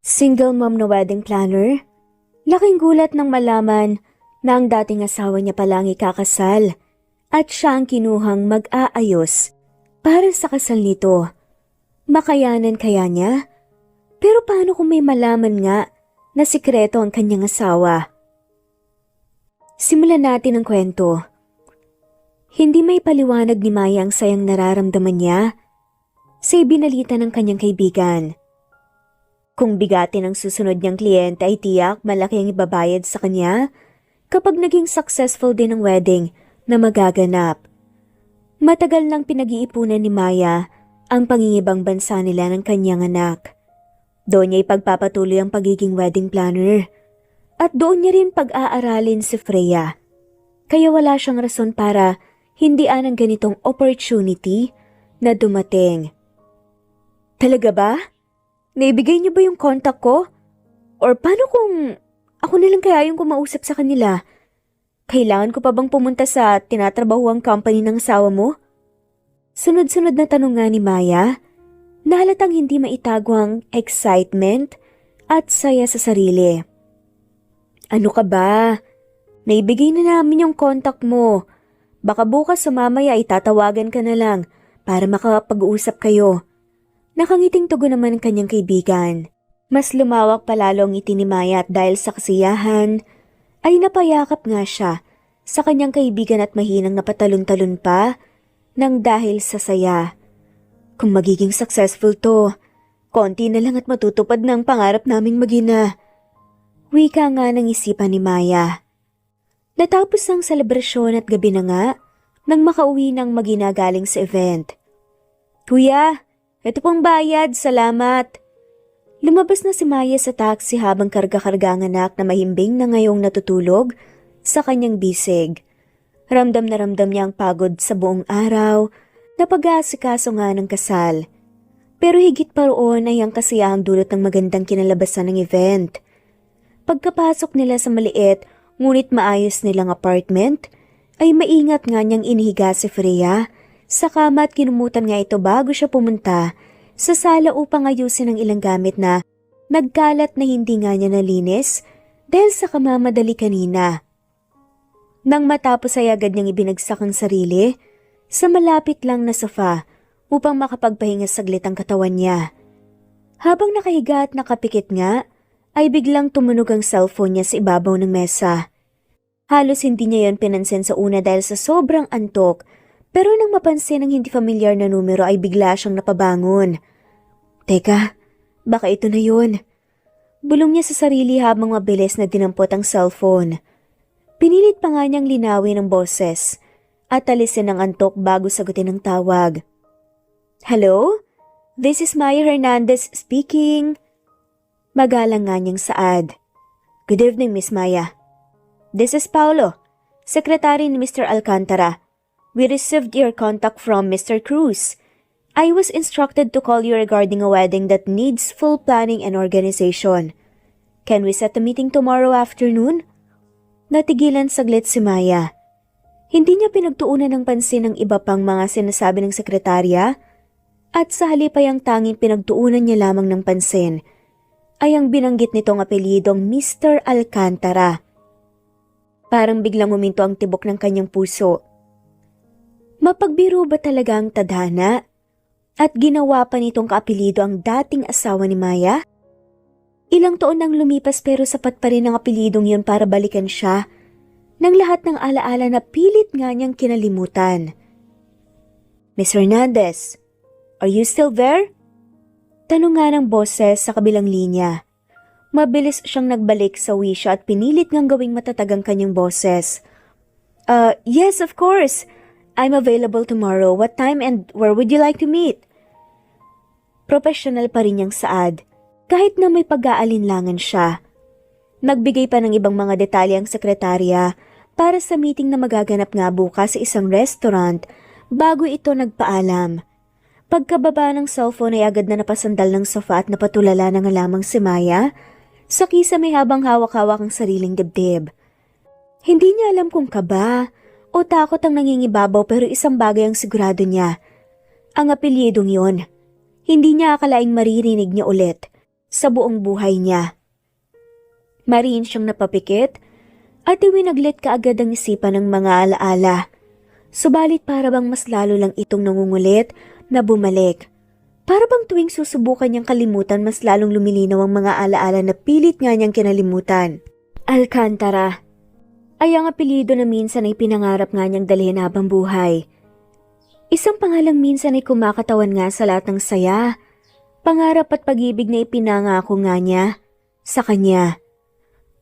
Single mom na wedding planner? Laking gulat nang malaman na ang dating asawa niya palang ikakasal at siya ang kinuhang mag-aayos para sa kasal nito. Makayanan kaya niya? Pero paano kung may malaman nga na sikreto ang kanyang asawa? Simulan natin ang kwento. Hindi may paliwanag ni Maya ang sayang nararamdaman niya sa ibinalita ng kanyang kaibigan. Kung bigatin ang susunod niyang kliyente ay tiyak malaki ang ibabayad sa kanya kapag naging successful din ang wedding na magaganap. Matagal nang pinag-iipunan ni Maya ang pangingibang bansa nila ng kanyang anak. Doon niya ipagpapatuloy ang pagiging wedding planner at doon niya rin pag-aaralin si Freya. Kaya wala siyang rason para hindian ang ganitong opportunity na dumating. Talaga ba? Naibigay niyo ba yung contact ko? Or paano kung ako na lang kaya yung kumausap sa kanila? Kailangan ko pa bang pumunta sa tinatrabahuang company ng asawa mo? Sunod-sunod na tanong nga ni Maya, na halatang hindi maitago ang excitement at saya sa sarili. Ano ka ba? Naibigay na namin yung contact mo. Baka bukas sa mamaya itatawagan ka na lang para makapag-uusap kayo. Nakangiting tugon naman ng kanyang kaibigan. Mas lumawak palalo ang ngiti ni Maya at dahil sa kasiyahan, ay napayakap nga siya sa kanyang kaibigan at mahinang napatalon-talon pa nang dahil sa saya. Kung magiging successful to, konti na lang at matutupad na ang pangarap naming mag-ina. Wika nga ng isipan ni Maya. Natapos ang selebrasyon at gabi na nga nang makauwi ng mag-ina galing sa event. Kuya, ito pong bayad, salamat. Lumabas na si Maya sa taxi habang karga-karga ang anak na mahimbing na ngayong natutulog sa kanyang bisig. Ramdam na ramdam niya ang pagod sa buong araw na pag-aasikaso nga ng kasal. Pero higit pa roon ay ang kasiyahang dulot ng magandang kinalabasan ng event. Pagkapasok nila sa maliit ngunit maayos nilang apartment, ay maingat nga niyang inihiga si Freya sa kama at kinumutan nga ito bago siya pumunta sa sala upang ayusin ang ilang gamit na nagkalat na hindi nga niya nalinis dahil sa kamamadali kanina. Nang matapos ay agad niyang ibinagsak ang sarili sa malapit lang na sofa upang makapagpahinga saglit ang katawan niya. Habang nakahiga at nakapikit nga, ay biglang tumunog ang cellphone niya sa ibabaw ng mesa. Halos hindi niya yon pinansin sa una dahil sa sobrang antok, pero nang mapansin ang hindi familiar na numero ay bigla siyang napabangon. Teka, baka ito na yun. Bulong niya sa sarili habang mabilis na dinampot ang cellphone. Pinilit pa nga niyang linawin ang boses at alisin ang antok bago sagutin ang tawag. Hello? This is Maya Hernandez speaking. Magalang nga niyang saad. Good evening, Miss Maya. This is Paulo, sekretary ni Mr. Alcantara. We received your contact from Mr. Cruz. I was instructed to call you regarding a wedding that needs full planning and organization. Can we set a meeting tomorrow afternoon? Natigilan saglit si Maya. Hindi niya pinagtuunan ng pansin ang iba pang mga sinasabi ng sekretarya at sa halip ay ang tanging pinagtuunan niya lamang ng pansin ay ang binanggit nitong apelyidong Mr. Alcantara. Parang biglang huminto ang tibok ng kanyang puso. Mapagbiro ba talaga ang tadhana? At ginawa pa nitong kaapelido ang dating asawa ni Maya? Ilang taon nang lumipas pero sapat pa rin ang apelidong yun para balikan siya ng lahat ng alaala na pilit nga niyang kinalimutan. Miss Hernandez, are you still there? Tanong nga ng boses sa kabilang linya. Mabilis siyang nagbalik sa wisya at pinilit ngang gawing matatag ang kanyang boses. Yes, of course. I'm available tomorrow. What time and where would you like to meet? Professional pa rin niyang saad, kahit na may pag-aalinlangan siya. Nagbigay pa ng ibang mga detalye ang sekretarya para sa meeting na magaganap nga bukas sa isang restaurant bago ito nagpaalam. Pagkababa ng cellphone ay agad na napasandal ng sofa at napatulala na nga lamang si Maya sa kisame habang hawak-hawak ang sariling dibdib. Hindi niya alam kung kaba o takot ang nangingibabaw pero isang bagay ang sigurado niya. Ang apelyidong yon. Hindi niya akalaing maririnig niya ulit sa buong buhay niya. Mariin siyang napapikit at iwinaglit kaagad ang isipan ng mga alaala. Subalit para bang mas lalo lang itong nangungulit na bumalik. Para bang tuwing susubukan niyang kalimutan, mas lalong lumilinaw ang mga alaala na pilit nga niyang kinalimutan. Alcantara ay ang apelyido na minsan ay pinangarap nga niyang dalhin habang buhay. Isang pangalang minsan ay kumakatawan nga sa lahat ng saya, pangarap at pag-ibig na ipinangako nga niya sa kanya.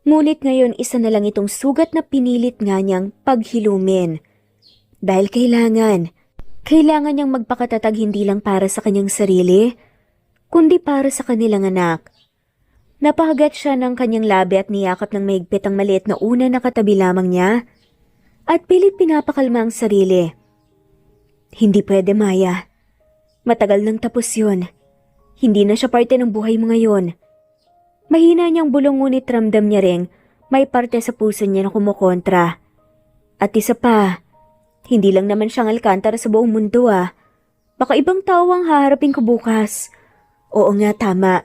Ngunit ngayon isa na lang itong sugat na pinilit nga niyang paghilumin. Dahil kailangan niyang magpakatatag hindi lang para sa kanyang sarili, kundi para sa kanilang anak. Napahagat siya ng kanyang labi at niyakap ng mahigpit ang maliit na una na katabi lamang niya at pilit pinapakalma ang sarili. Hindi pwede, Maya. Matagal nang tapos yun. Hindi na siya parte ng buhay mo ngayon. Mahina niyang bulong ngunit ramdam niya ring may parte sa puso niya na kumukontra. At isa pa, hindi lang naman siyang Alcantara sa buong mundo Baka ibang tao ang haharapin ko bukas. Oo nga, tama.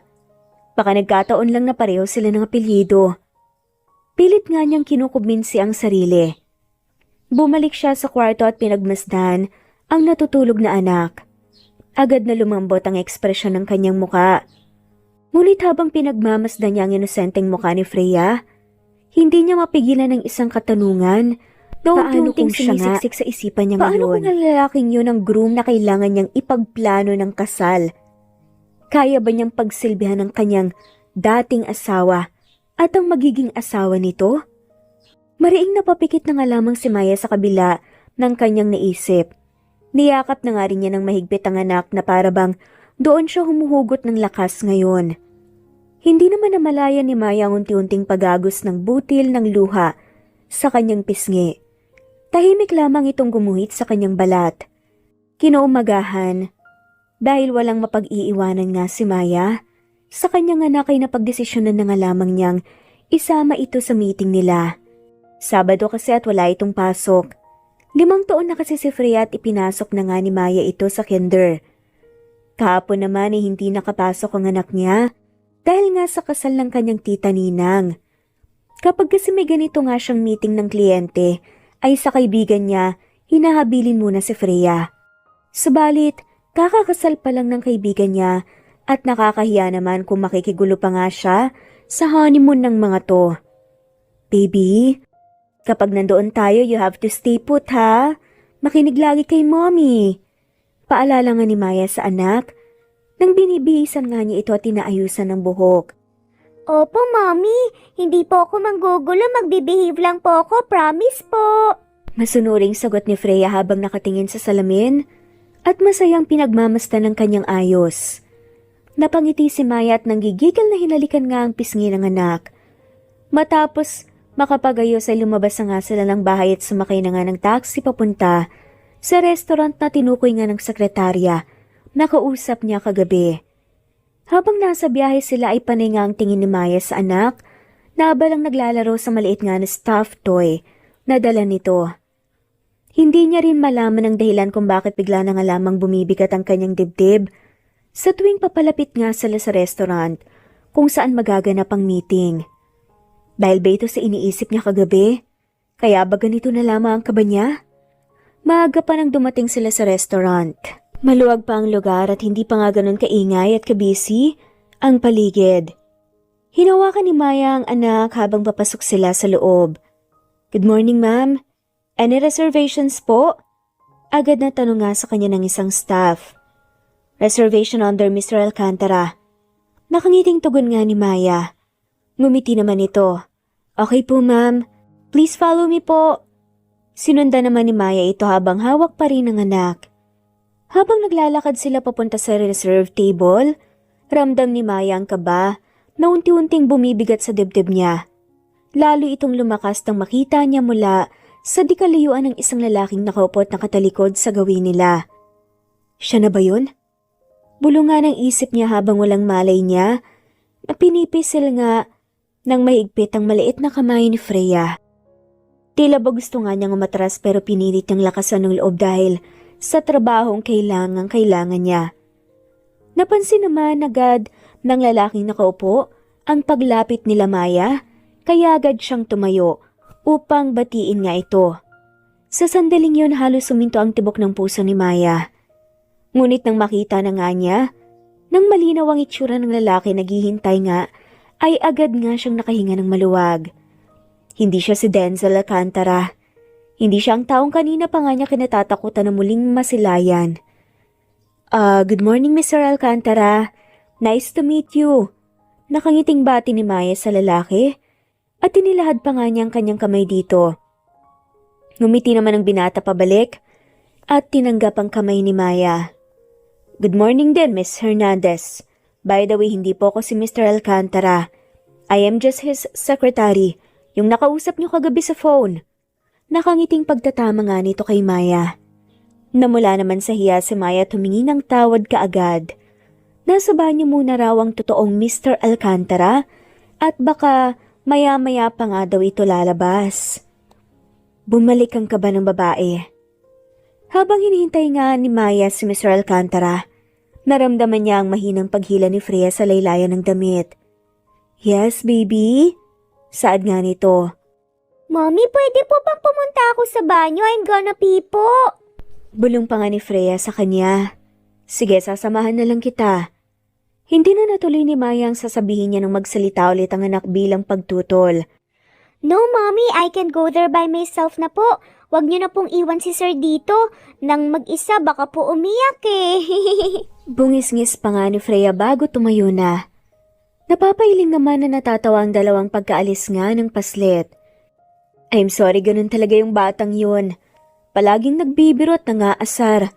Baka nagkataon lang na pareho sila ng apelyido. Pilit nga niyang kinukumbinsi ang sarili. Bumalik siya sa kwarto at pinagmasdan ang natutulog na anak. Agad na lumambot ang ekspresyon ng kanyang muka. Ngunit habang pinagmamasdan niya ang inosenteng muka ni Freya, hindi niya mapigilan ng isang katanungan na unti-unting sinisiksik sa isipan niya ngayon. Paano kung ang lalaking yun ang groom na kailangan niyang ipagplano ng kasal? Kaya ba niyang pagsilbihan ng kanyang dating asawa at ang magiging asawa nito? Mariing napapikit na nga lamang si Maya sa kabila ng kanyang naisip. Niyakap na nga rin niya ng mahigpit ang anak na para bang doon siya humuhugot ng lakas ngayon. Hindi naman namalaya ni Maya ang unti-unting pagagos ng butil ng luha sa kanyang pisngi. Tahimik lamang itong gumuhit sa kanyang balat. Kinaumagahan, dahil walang mapag-iiwanan nga si Maya, sa kanyang anak ay napagdesisyonan na nga lamang niyang isama ito sa meeting nila. Sabado kasi at wala itong pasok. 5 taon na kasi si Freya at ipinasok na nga ni Maya ito sa kinder. Kahapon naman ay hindi nakapasok ang anak niya dahil nga sa kasal ng kanyang tita Ninang. Kapag kasi may ganito nga siyang meeting ng kliyente, ay sa kaibigan niya, hinahabilin muna si Freya. Subalit, kakakasal pa lang ng kaibigan niya at nakakahiya naman kung makikigulo pa nga siya sa honeymoon ng mga to. Baby, kapag nandoon tayo, you have to stay put ha. Makinig lagi kay mommy. Paalala nga ni Maya sa anak, nang binibihisan nga niya ito at inaayusan ng buhok. Opo, Mommy. Hindi po ako manggugulo. Magbibehave lang po ako. Promise po. Masunuring sagot ni Freya habang nakatingin sa salamin at masayang pinagmamasdan ng kanyang ayos. Napangiti si Maya at nanggigigil na hinalikan nga ang pisngi ng anak. Matapos makapagayos ay lumabas na nga sila ng bahay at sumakay na nga ng taxi papunta sa restaurant na tinukoy nga ng sekretarya na kausap niya kagabi. Habang nasa biyahe sila ay panay nga ang tingin ni Maya sa anak na abalang naglalaro sa maliit nga na stuffed toy na dala nito. Hindi niya rin malaman ang dahilan kung bakit bigla na nga lamang bumibigat ang kanyang dibdib sa tuwing papalapit nga sila sa restaurant kung saan magaganap ang meeting. Dahil ba ito sa iniisip niya kagabi? Kaya ba ganito na lamang ang kaba niya? Maaga pa nang dumating sila sa restaurant. Maluwag pa ang lugar at hindi pa nga ganun kaingay at kabisi ang paligid. Hinawakan ni Maya ang anak habang papasok sila sa loob. Good morning, ma'am. Any reservations po? Agad na tanong nga sa kanya ng isang staff. Reservation under Mr. Alcantara. Nakangiting tugon nga ni Maya. Ngumiti naman ito. Okay po, ma'am. Please follow me po. Sinundan naman ni Maya ito habang hawak pa rin ang anak. Habang naglalakad sila papunta sa reserve table, ramdam ni Maya ang kaba na unti-unting bumibigat sa dibdib niya. Lalo itong lumakas nang makita niya mula sa dikalayuan ng isang lalaking nakaupo at nakatalikod sa gawin nila. Siya na ba yun? Bulungan ang isip niya habang walang malay niya na pinipisil nga ng mahigpit ang maliit na kamay ni Freya. Tila ba gusto nga niyang umatras pero pinilit niyang lakasan ng loob dahil sa trabahong kailangan niya. Napansin naman agad ng lalaking nakaupo ang paglapit nila Maya, kaya agad siyang tumayo upang batiin nga ito. Sa sandaling yun halos suminto ang tibok ng puso ni Maya. Ngunit nang makita na nga niya, nang malinaw ang itsura ng lalaki naghihintay nga, ay agad nga siyang nakahinga ng maluwag. Hindi siya si Denzel Alcantara. Hindi siya ang taong kanina pa nga niya kinatatakutan na muling masilayan. Good morning, Mr. Alcantara. Nice to meet you. Nakangiting bati ni Maya sa lalaki at inilahad pa nga niya ang kanyang kamay dito. Ngumiti naman ang binata pabalik at tinanggap ang kamay ni Maya. Good morning din, Miss Hernandez. By the way, hindi po ako si Mr. Alcantara. I am just his secretary, yung nakausap niyo kagabi sa phone. Nakangiting pagtatama nga nito kay Maya. Namula naman sa hiya si Maya at humingi ng tawad kaagad. Nasa banyo muna raw ang totoong Mr. Alcantara at baka maya-maya pa nga daw ito lalabas. Bumalik ang kaba ng babae. Habang hinihintay nga ni Maya si Mr. Alcantara, naramdaman niya ang mahinang paghila ni Freya sa laylayan ng damit. Yes, baby? Saad nga nito. Mommy, pwede po bang pumunta ako sa banyo? I'm gonna pee po. Bulong pa nga ni Freya sa kanya. Sige, sasamahan na lang kita. Hindi na natuloy ni Maya ang sasabihin niya nang magsalita ulit ang anak bilang pagtutol. No, Mommy, I can go there by myself na po. Huwag niyo na pong iwan si Sir dito. Nang mag-isa, baka po umiyak eh. Bungis-ngis pa nga ni Freya bago tumayo na. Napapailing naman na natatawa ang dalawang pagkaalis nga ng paslit. I'm sorry, ganun talaga yung batang yun. Palaging nagbibiro at nangaasar.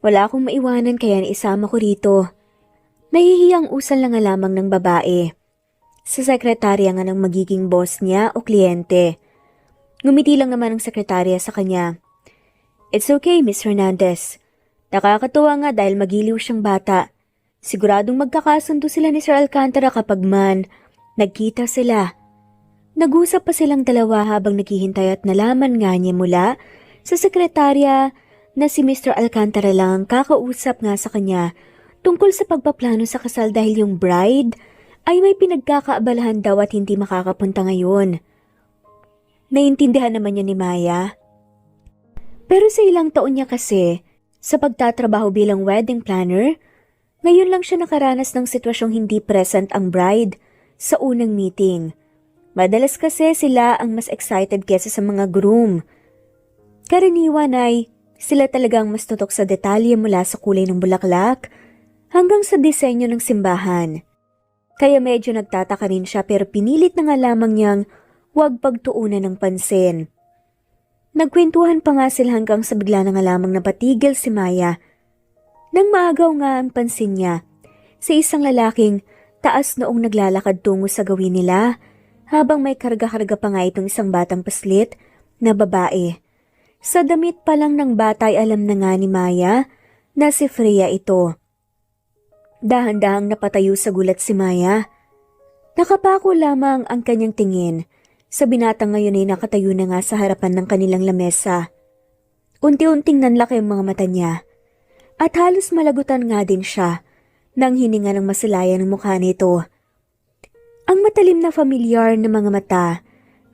Wala akong maiwanan kaya naisama ko rito. Nahihiyang usal na nga lamang ng babae. Sa sekretarya nga ng magiging boss niya o kliyente. Ngumiti lang naman ang sekretarya sa kanya. It's okay, Miss Hernandez. Nakakatuwa nga dahil magiliw siyang bata. Siguradong magkakasundo sila ni Sir Alcantara kapag man nagkita sila. Nag-usap pa silang dalawa habang naghihintay at nalaman nga niya mula sa sekretarya na si Mr. Alcantara lang ang kakausap nga sa kanya tungkol sa pagpaplano sa kasal dahil yung bride ay may pinagkakaabalahan daw at hindi makakapunta ngayon. Naiintindihan naman niya ni Maya. Pero sa ilang taon niya kasi, sa pagtatrabaho bilang wedding planner, ngayon lang siya nakaranas ng sitwasyong hindi present ang bride sa unang meeting. Madalas kasi sila ang mas excited kesa sa mga groom. Karaniwan ay sila talagang mas tutok sa detalye mula sa kulay ng bulaklak hanggang sa disenyo ng simbahan. Kaya medyo nagtataka rin siya pero pinilit na nga lamang niyang huwag pagtuunan ng pansin. Nagkwentuhan pa nga sila hanggang sa bigla na nga lamang napatigil si Maya. Nang maagaw nga ang pansin niya sa isang lalaking taas noong naglalakad tungo sa gawin nila habang may karga-karga pa nga itong isang batang paslit na babae. Sa damit pa lang ng bata ay alam na nga ni Maya na si Freya ito. Dahan-dahang napatayo sa gulat si Maya. Nakapako lamang ang kanyang tingin sa binatang ngayon ay nakatayo na nga sa harapan ng kanilang lamesa. Unti-unting nanlaki ang mga mata niya at halos malagutan nga din siya nang hininga ng masilayan ng mukha nito. Ang matalim na familiar na mga mata,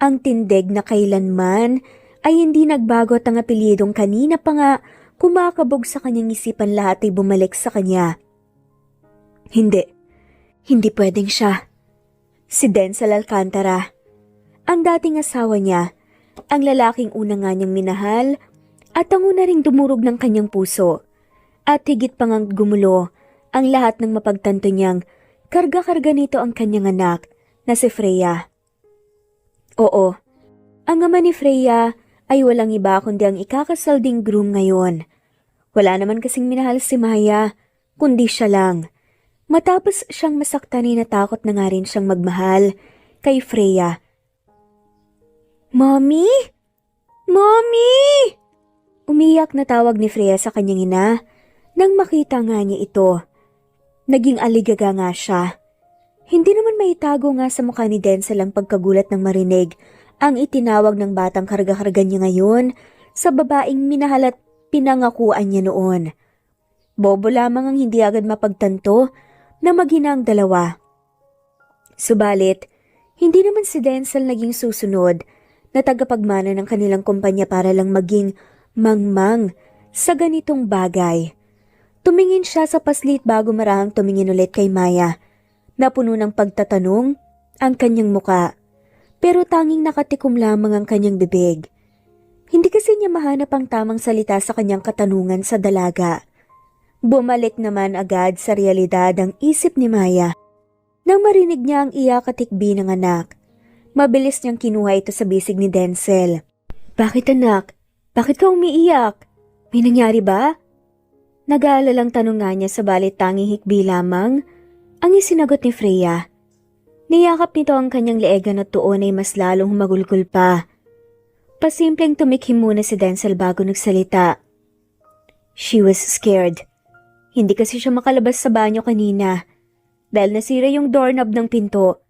ang tindig na kailanman ay hindi nagbago at ang apelyidong kanina pa nga kumakabog sa kanyang isipan lahat ay bumalik sa kanya. Hindi pwedeng siya. Si Denzel Alcantara. Ang dating asawa niya, ang lalaking una nga niyang minahal at ang una ring dumurog ng kanyang puso. At higit pang ang gumulo ang lahat ng mapagtanto niyang karga-karga nito ang kanyang anak na si Freya. Oo, ang ama ni Freya ay walang iba kundi ang ikakasal ding groom ngayon. Wala naman kasing minahal si Maya, kundi siya lang. Matapos siyang masaktan ay natakot na nga rin siyang magmahal kay Freya. Mommy? Mommy! Umiyak na tawag ni Freya sa kanyang ina nang makita nga niya ito. Naging aligaga nga siya. Hindi naman maitago nga sa mukha ni Denzel ang pagkagulat ng marinig ang itinawag ng batang karga-karga niya ngayon sa babaeng minahal at pinangakuan niya noon. Bobo lamang ang hindi agad mapagtanto na maghina ang dalawa. Subalit, hindi naman si Denzel naging susunod na tagapagmana ng kanilang kumpanya para lang maging mangmang sa ganitong bagay. Tumingin siya sa paslit bago marahang tumingin ulit kay Maya. Napuno ng pagtatanong ang kanyang muka, pero tanging nakatikom lamang ang kanyang bibig. Hindi kasi niya mahanap ang tamang salita sa kanyang katanungan sa dalaga. Bumalik naman agad sa realidad ang isip ni Maya. Nang marinig niya ang iyak at tikbi ng anak, mabilis niyang kinuha ito sa bisig ni Denzel. "Bakit anak? Bakit ka umiiyak? May nangyari ba?" Nag-aalalang tanong nga niya sabalit tanging hikbi lamang ang isinagot ni Freya. Niyakap nito ang kanyang leeg at tuon ay mas lalong humagulgol pa. Pasimpleng tumikhim muna si Denzel bago nagsalita. She was scared. Hindi kasi siya makalabas sa banyo kanina dahil nasira yung doorknob ng pinto.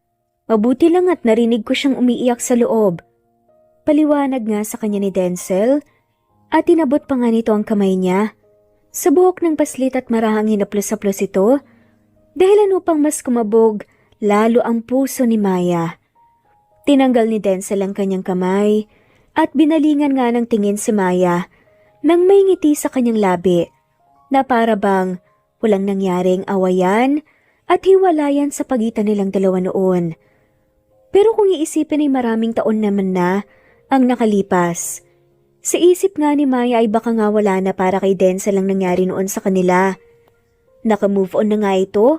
Mabuti lang at narinig ko siyang umiiyak sa loob. Paliwanag nga sa kanya ni Denzel at inabot pa nga nito ang kamay niya. Sa buhok ng paslit at marahang hinaplos-saplos ito dahil upang mas kumabog lalo ang puso ni Maya. Tinanggal ni Denzel ang kanyang kamay at binalingan nga ng tingin si Maya nang may ngiti sa kanyang labi na para bang walang nangyaring awayan at hiwalayan sa pagitan nilang dalawa noon. Pero kung iisipin ay maraming taon naman na ang nakalipas. Sa isip nga ni Maya ay baka nga wala na para kay Denzel ang nangyari noon sa kanila. Naka-move on na nga ito,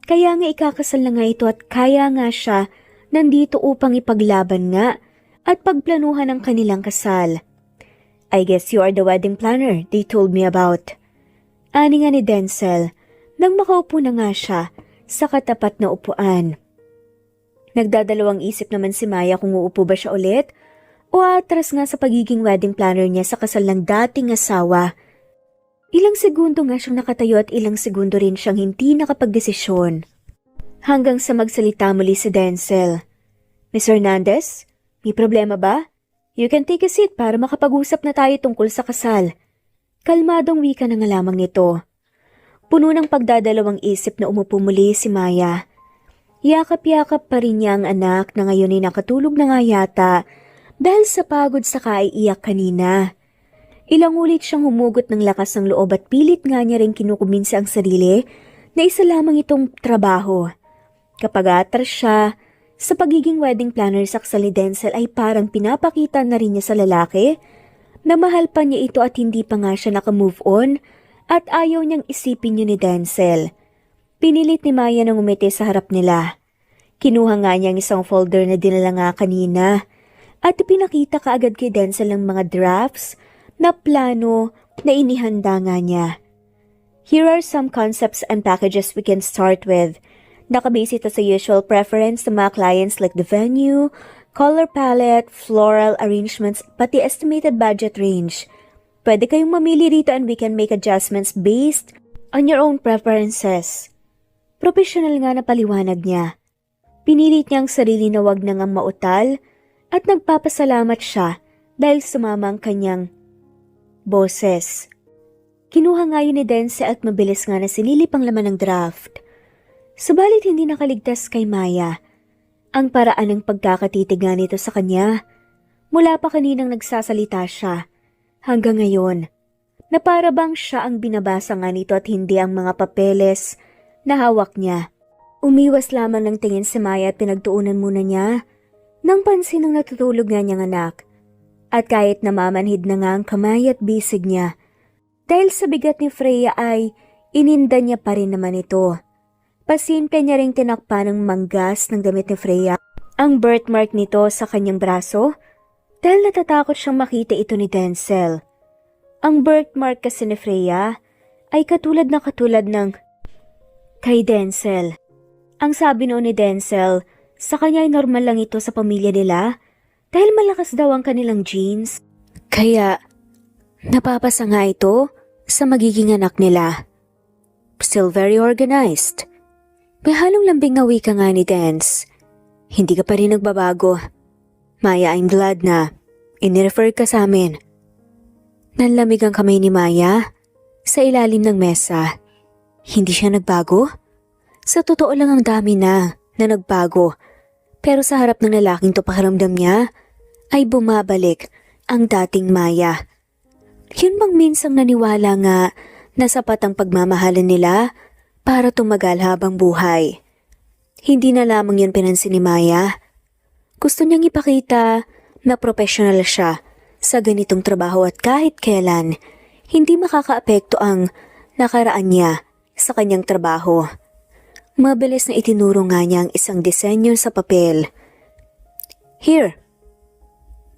kaya nga ikakasal na nga ito at kaya nga siya nandito upang ipaglaban nga at pagplanuhan ang kanilang kasal. I guess you are the wedding planner they told me about. Ani nga ni Denzel nang makaupo na nga siya sa katapat na upuan. Nagdadalawang isip naman si Maya kung uupo ba siya ulit o atras nga sa pagiging wedding planner niya sa kasal ng dating asawa. Ilang segundo nga siyang nakatayo at ilang segundo rin siyang hindi nakapagdesisyon. Hanggang sa magsalita muli si Denzel. Miss Hernandez, may problema ba? You can take a seat para makapag-usap na tayo tungkol sa kasal. Kalmadong wika na nga lamang nito. Puno ng pagdadalawang isip na umupo muli si Maya. Yakap-yakap pa rin niya ang anak na ngayon ay nakatulog na nga yata dahil sa pagod sa kaiiyak kanina. Ilang ulit siyang humugot ng lakas ng loob at pilit nga niya rin kinukumbinsi ang sarili na isa lamang itong trabaho. Kapag atras siya sa pagiging wedding planner sa kasal ni Denzel ay parang pinapakita na rin niya sa lalaki na mahal pa niya ito at hindi pa nga siya nakamove on at ayaw niyang isipin niya ni Denzel. Pinilit ni Maya nang umiti sa harap nila. Kinuha nga niya ang isang folder na dinala nga kanina at ipinakita kaagad kay Denzel ang mga drafts na plano na inihanda nga niya. Here are some concepts and packages we can start with. Nakabase ito sa usual preference ng mga clients like the venue, color palette, floral arrangements, pati estimated budget range. Pwede kayong mamili rito and we can make adjustments based on your own preferences. Professional nga na paliwanag niya. Pinilit niya ang sarili na wag nang mautal at nagpapasalamat siya dahil sumama ang kanyang boses. Kinuha nga yun ni Denzel at mabilis nga na sinilip ang laman ng draft. Subalit hindi nakaligtas kay Maya ang paraan ng pagkakatitig nga nito sa kanya. Mula pa kaninang nagsasalita siya hanggang ngayon na para bang siya ang binabasa nga nito at hindi ang mga papeles na hawak niya. Umiwas lamang ng tingin si Maya at pinagtuunan muna niya nang pansin ng natutulog nga niyang anak. At kahit namamanhid na nga ang kamay at bisig niya, dahil sa bigat ni Freya ay ininda niya pa rin naman ito. Pasimple niya ring tinakpan ng manggas ng damit ni Freya ang birthmark nito sa kanyang braso dahil natatakot siyang makita ito ni Denzel. Ang birthmark kasi ni Freya ay katulad ng kay Denzel. Ang sabi noon ni Denzel, sa kanya ay normal lang ito sa pamilya nila dahil malakas daw ang kanilang genes. Kaya napapasa nga ito sa magiging anak nila. Still very organized. May halong lambing na wika nga ni Dance. Hindi ka pa rin nagbabago. Maya, I'm glad na inirefer ka sa amin. Nanlamig ang kamay ni Maya sa ilalim ng mesa. Hindi siya nagbago? Sa totoo lang ang dami na na nagbago. Pero sa harap ng lalaking to pakiramdam niya ay bumabalik ang dating Maya. Yun bang minsang naniwala nga na sapat ang pagmamahalan nila para tumagal habang buhay? Hindi na lamang yun pinansin ni Maya. Gusto niyang ipakita na professional siya sa ganitong trabaho at kahit kailan hindi makakaapekto ang nakaraan niya sa kanyang trabaho. Mabilis na itinuro nga niya ang isang disenyo sa papel. Here,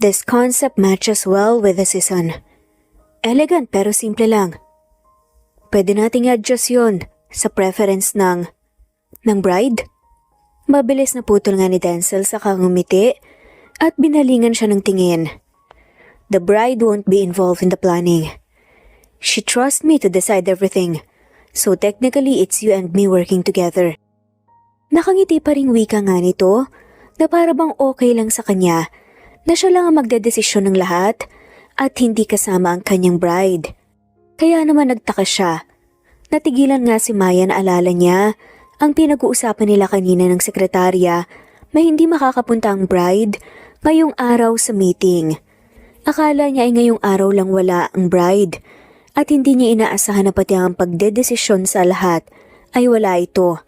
this concept matches well with the season. Elegant pero simple lang. Pwede nating i-adjust yun sa preference ng bride? Mabilis na putol nga ni Denzel sa ngumiti at binalingan siya ng tingin. The bride won't be involved in the planning. She trusts me to decide everything. So technically, it's you and me working together. Nakangiti pa ring wika nga nito na para bang okay lang sa kanya na siya lang ang magdedesisyon ng lahat at hindi kasama ang kanyang bride. Kaya naman nagtaka siya. Natigilan nga si Maya na alala niya ang pinag-uusapan nila kanina ng sekretarya na hindi makakapunta ang bride ngayong araw sa meeting. Akala niya ay ngayong araw lang wala ang bride. At hindi niya inaasahan na pati ang pagdedesisyon sa lahat ay wala ito.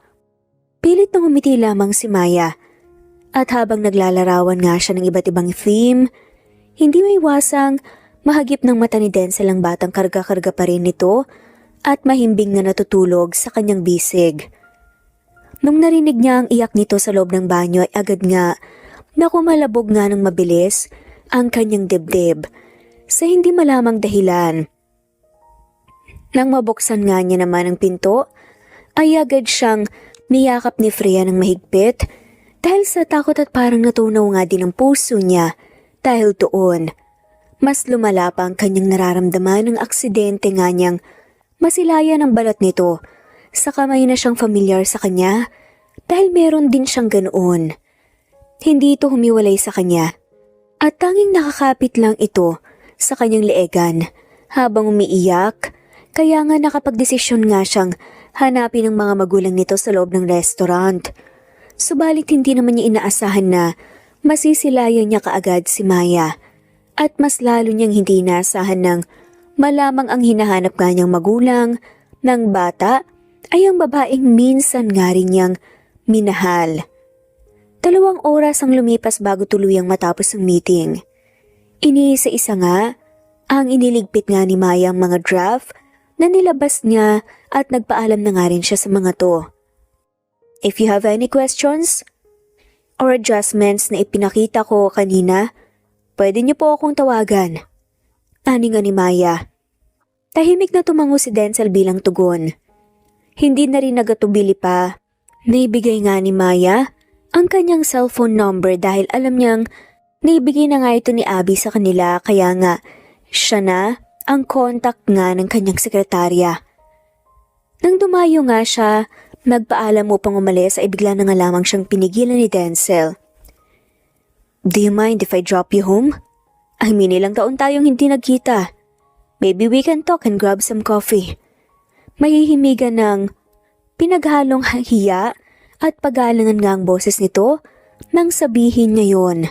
Pilit na ngumiti lamang si Maya. At habang naglalarawan nga siya ng iba't ibang theme, hindi may iwasang mahagip ng mata ni Denzel ang batang karga-karga pa rin nito at mahimbing na natutulog sa kanyang bisig. Nung narinig niya ang iyak nito sa loob ng banyo ay agad nga na kumalabog nga ng mabilis ang kanyang dibdib sa hindi malamang dahilan. Nang mabuksan nga niya naman ang pinto, ay agad siyang niyakap ni Freya ng mahigpit dahil sa takot at parang natunaw nga din ang puso niya dahil doon. Mas lumala pa ang kanyang nararamdaman ng aksidente nga niyang masilayan ang balat nito sa kamay na siyang familiar sa kanya dahil meron din siyang ganoon. Hindi ito humiwalay sa kanya at tanging nakakapit lang ito sa kanyang leegan habang umiiyak. Kaya nga nakapagdesisyon nga siyang hanapin ang mga magulang nito sa loob ng restaurant. Subalit hindi naman niya inaasahan na masisilayan niya kaagad si Maya. At mas lalo niyang hindi inaasahan ng malamang ang hinahanap nga niyang magulang ng bata ay ang babaeng minsan nga rin niyang minahal. 2 oras ang lumipas bago tuluyang matapos ang meeting. Iniisa-isa nga ang iniligpit nga ni Maya ang mga draft na nilabas niya at nagpaalam na nga rin siya sa mga to. If you have any questions or adjustments na ipinakita ko kanina, pwede niyo po akong tawagan. Ani nga ni Maya. Tahimik na tumango si Denzel bilang tugon. Hindi na rin nagatubili pa. Naibigay nga ni Maya ang kanyang cellphone number dahil alam niyang naibigay na nga ito ni Abby sa kanila kaya nga siya na ang contact nga ng kanyang sekretarya. Nang dumayo nga siya, nagpaalam upang umalis ay bigla na nga lamang siyang pinigilan ni Denzel. Do you mind if I drop you home? I mean, ilang taon tayong hindi nagkita. Maybe we can talk and grab some coffee. Mahihimigan ng pinaghalong hiya at pagalangan nga ang boses nito nang sabihin niya yun.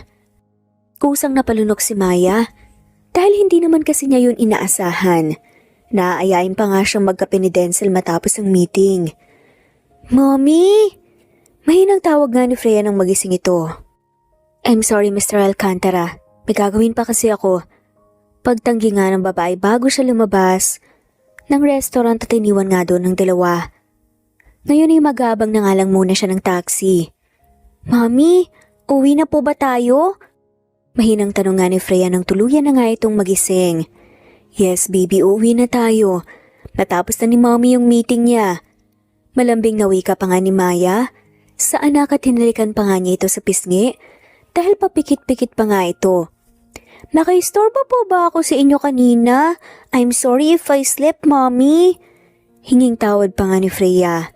Kusang napalunok si Maya. Dahil hindi naman kasi niya yun inaasahan. Naaayain pa nga siyang magkape ni Denzel matapos ang meeting. Mommy! Mahinang tawag nga ni Freya nang magising ito. I'm sorry Mr. Alcantara. May gagawin pa kasi ako. Pagtanggi nga ng babae bago siya lumabas ng restaurant at iniwan nga doon ng dalawa. Ngayon ay magabang na nga lang muna siya ng taxi. Mommy, uwi na po ba tayo? Mahinang tanong nga ni Freya nang tuluyan na nga itong magising. Yes, baby, uuwi na tayo. Natapos na ni Mommy yung meeting niya. Malambing na wika pa nga ni Maya. Sa anak at hinalikan pa nga niya ito sa pisngi dahil papikit-pikit pa nga ito. Naka-istorbo po ba ako sa inyo kanina? I'm sorry if I slept, Mommy. Hinging tawad pa nga ni Freya.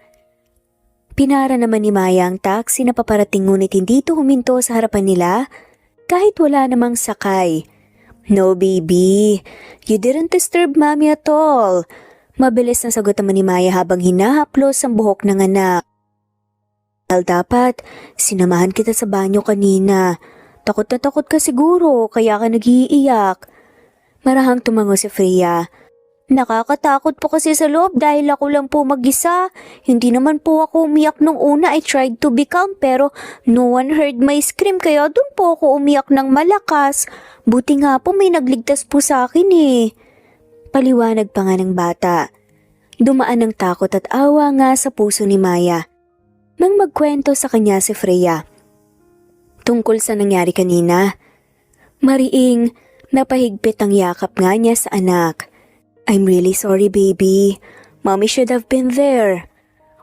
Pinara naman ni Maya ang taxi na paparating ngunit hindi ito huminto sa harapan nila kahit wala namang sakay. No baby, you didn't disturb Mommy at all. Mabilis na sagot naman ni Maya habang hinahaplos ang buhok ng anak. Dapat, sinamahan kita sa banyo kanina. Takot na takot ka siguro, kaya ka nag-iiyak. Marahang tumango si Freya. Nakakatakot po kasi sa loob dahil ako lang po mag-isa. Hindi naman po ako umiyak nung una. I tried to be calm pero no one heard my scream kaya dun po ako umiyak ng malakas. Buti nga po may nagligtas po sa akin eh. Paliwanag pa nga ng bata. Dumaan ng takot at awa nga sa puso ni Maya. Nang magkwento sa kanya si Freya tungkol sa nangyari kanina. Mariing napahigpit ang yakap nga niya sa anak. I'm really sorry baby. Mommy should have been there.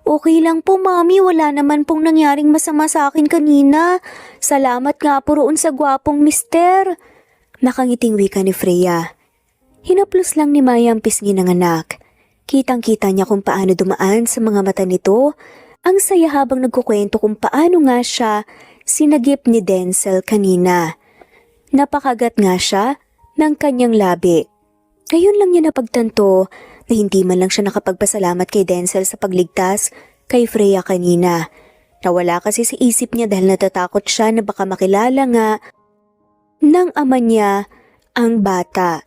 Okay lang po mommy, wala naman pong nangyaring masama sa akin kanina. Salamat nga po roon sa gwapong mister. Nakangiting wika ni Freya. Hinaplos lang ni Maya ang pisngi ng anak. Kitang-kita niya kung paano dumaan sa mga mata nito. Ang saya habang nagkukwento kung paano nga siya sinagip ni Denzel kanina. Napakagat nga siya ng kanyang labi. Ngayon lang niya napagtanto na hindi man lang siya nakapagpasalamat kay Denzel sa pagligtas kay Freya kanina. Nawala kasi sa isip niya dahil natatakot siya na baka makilala nga ng ama niya ang bata.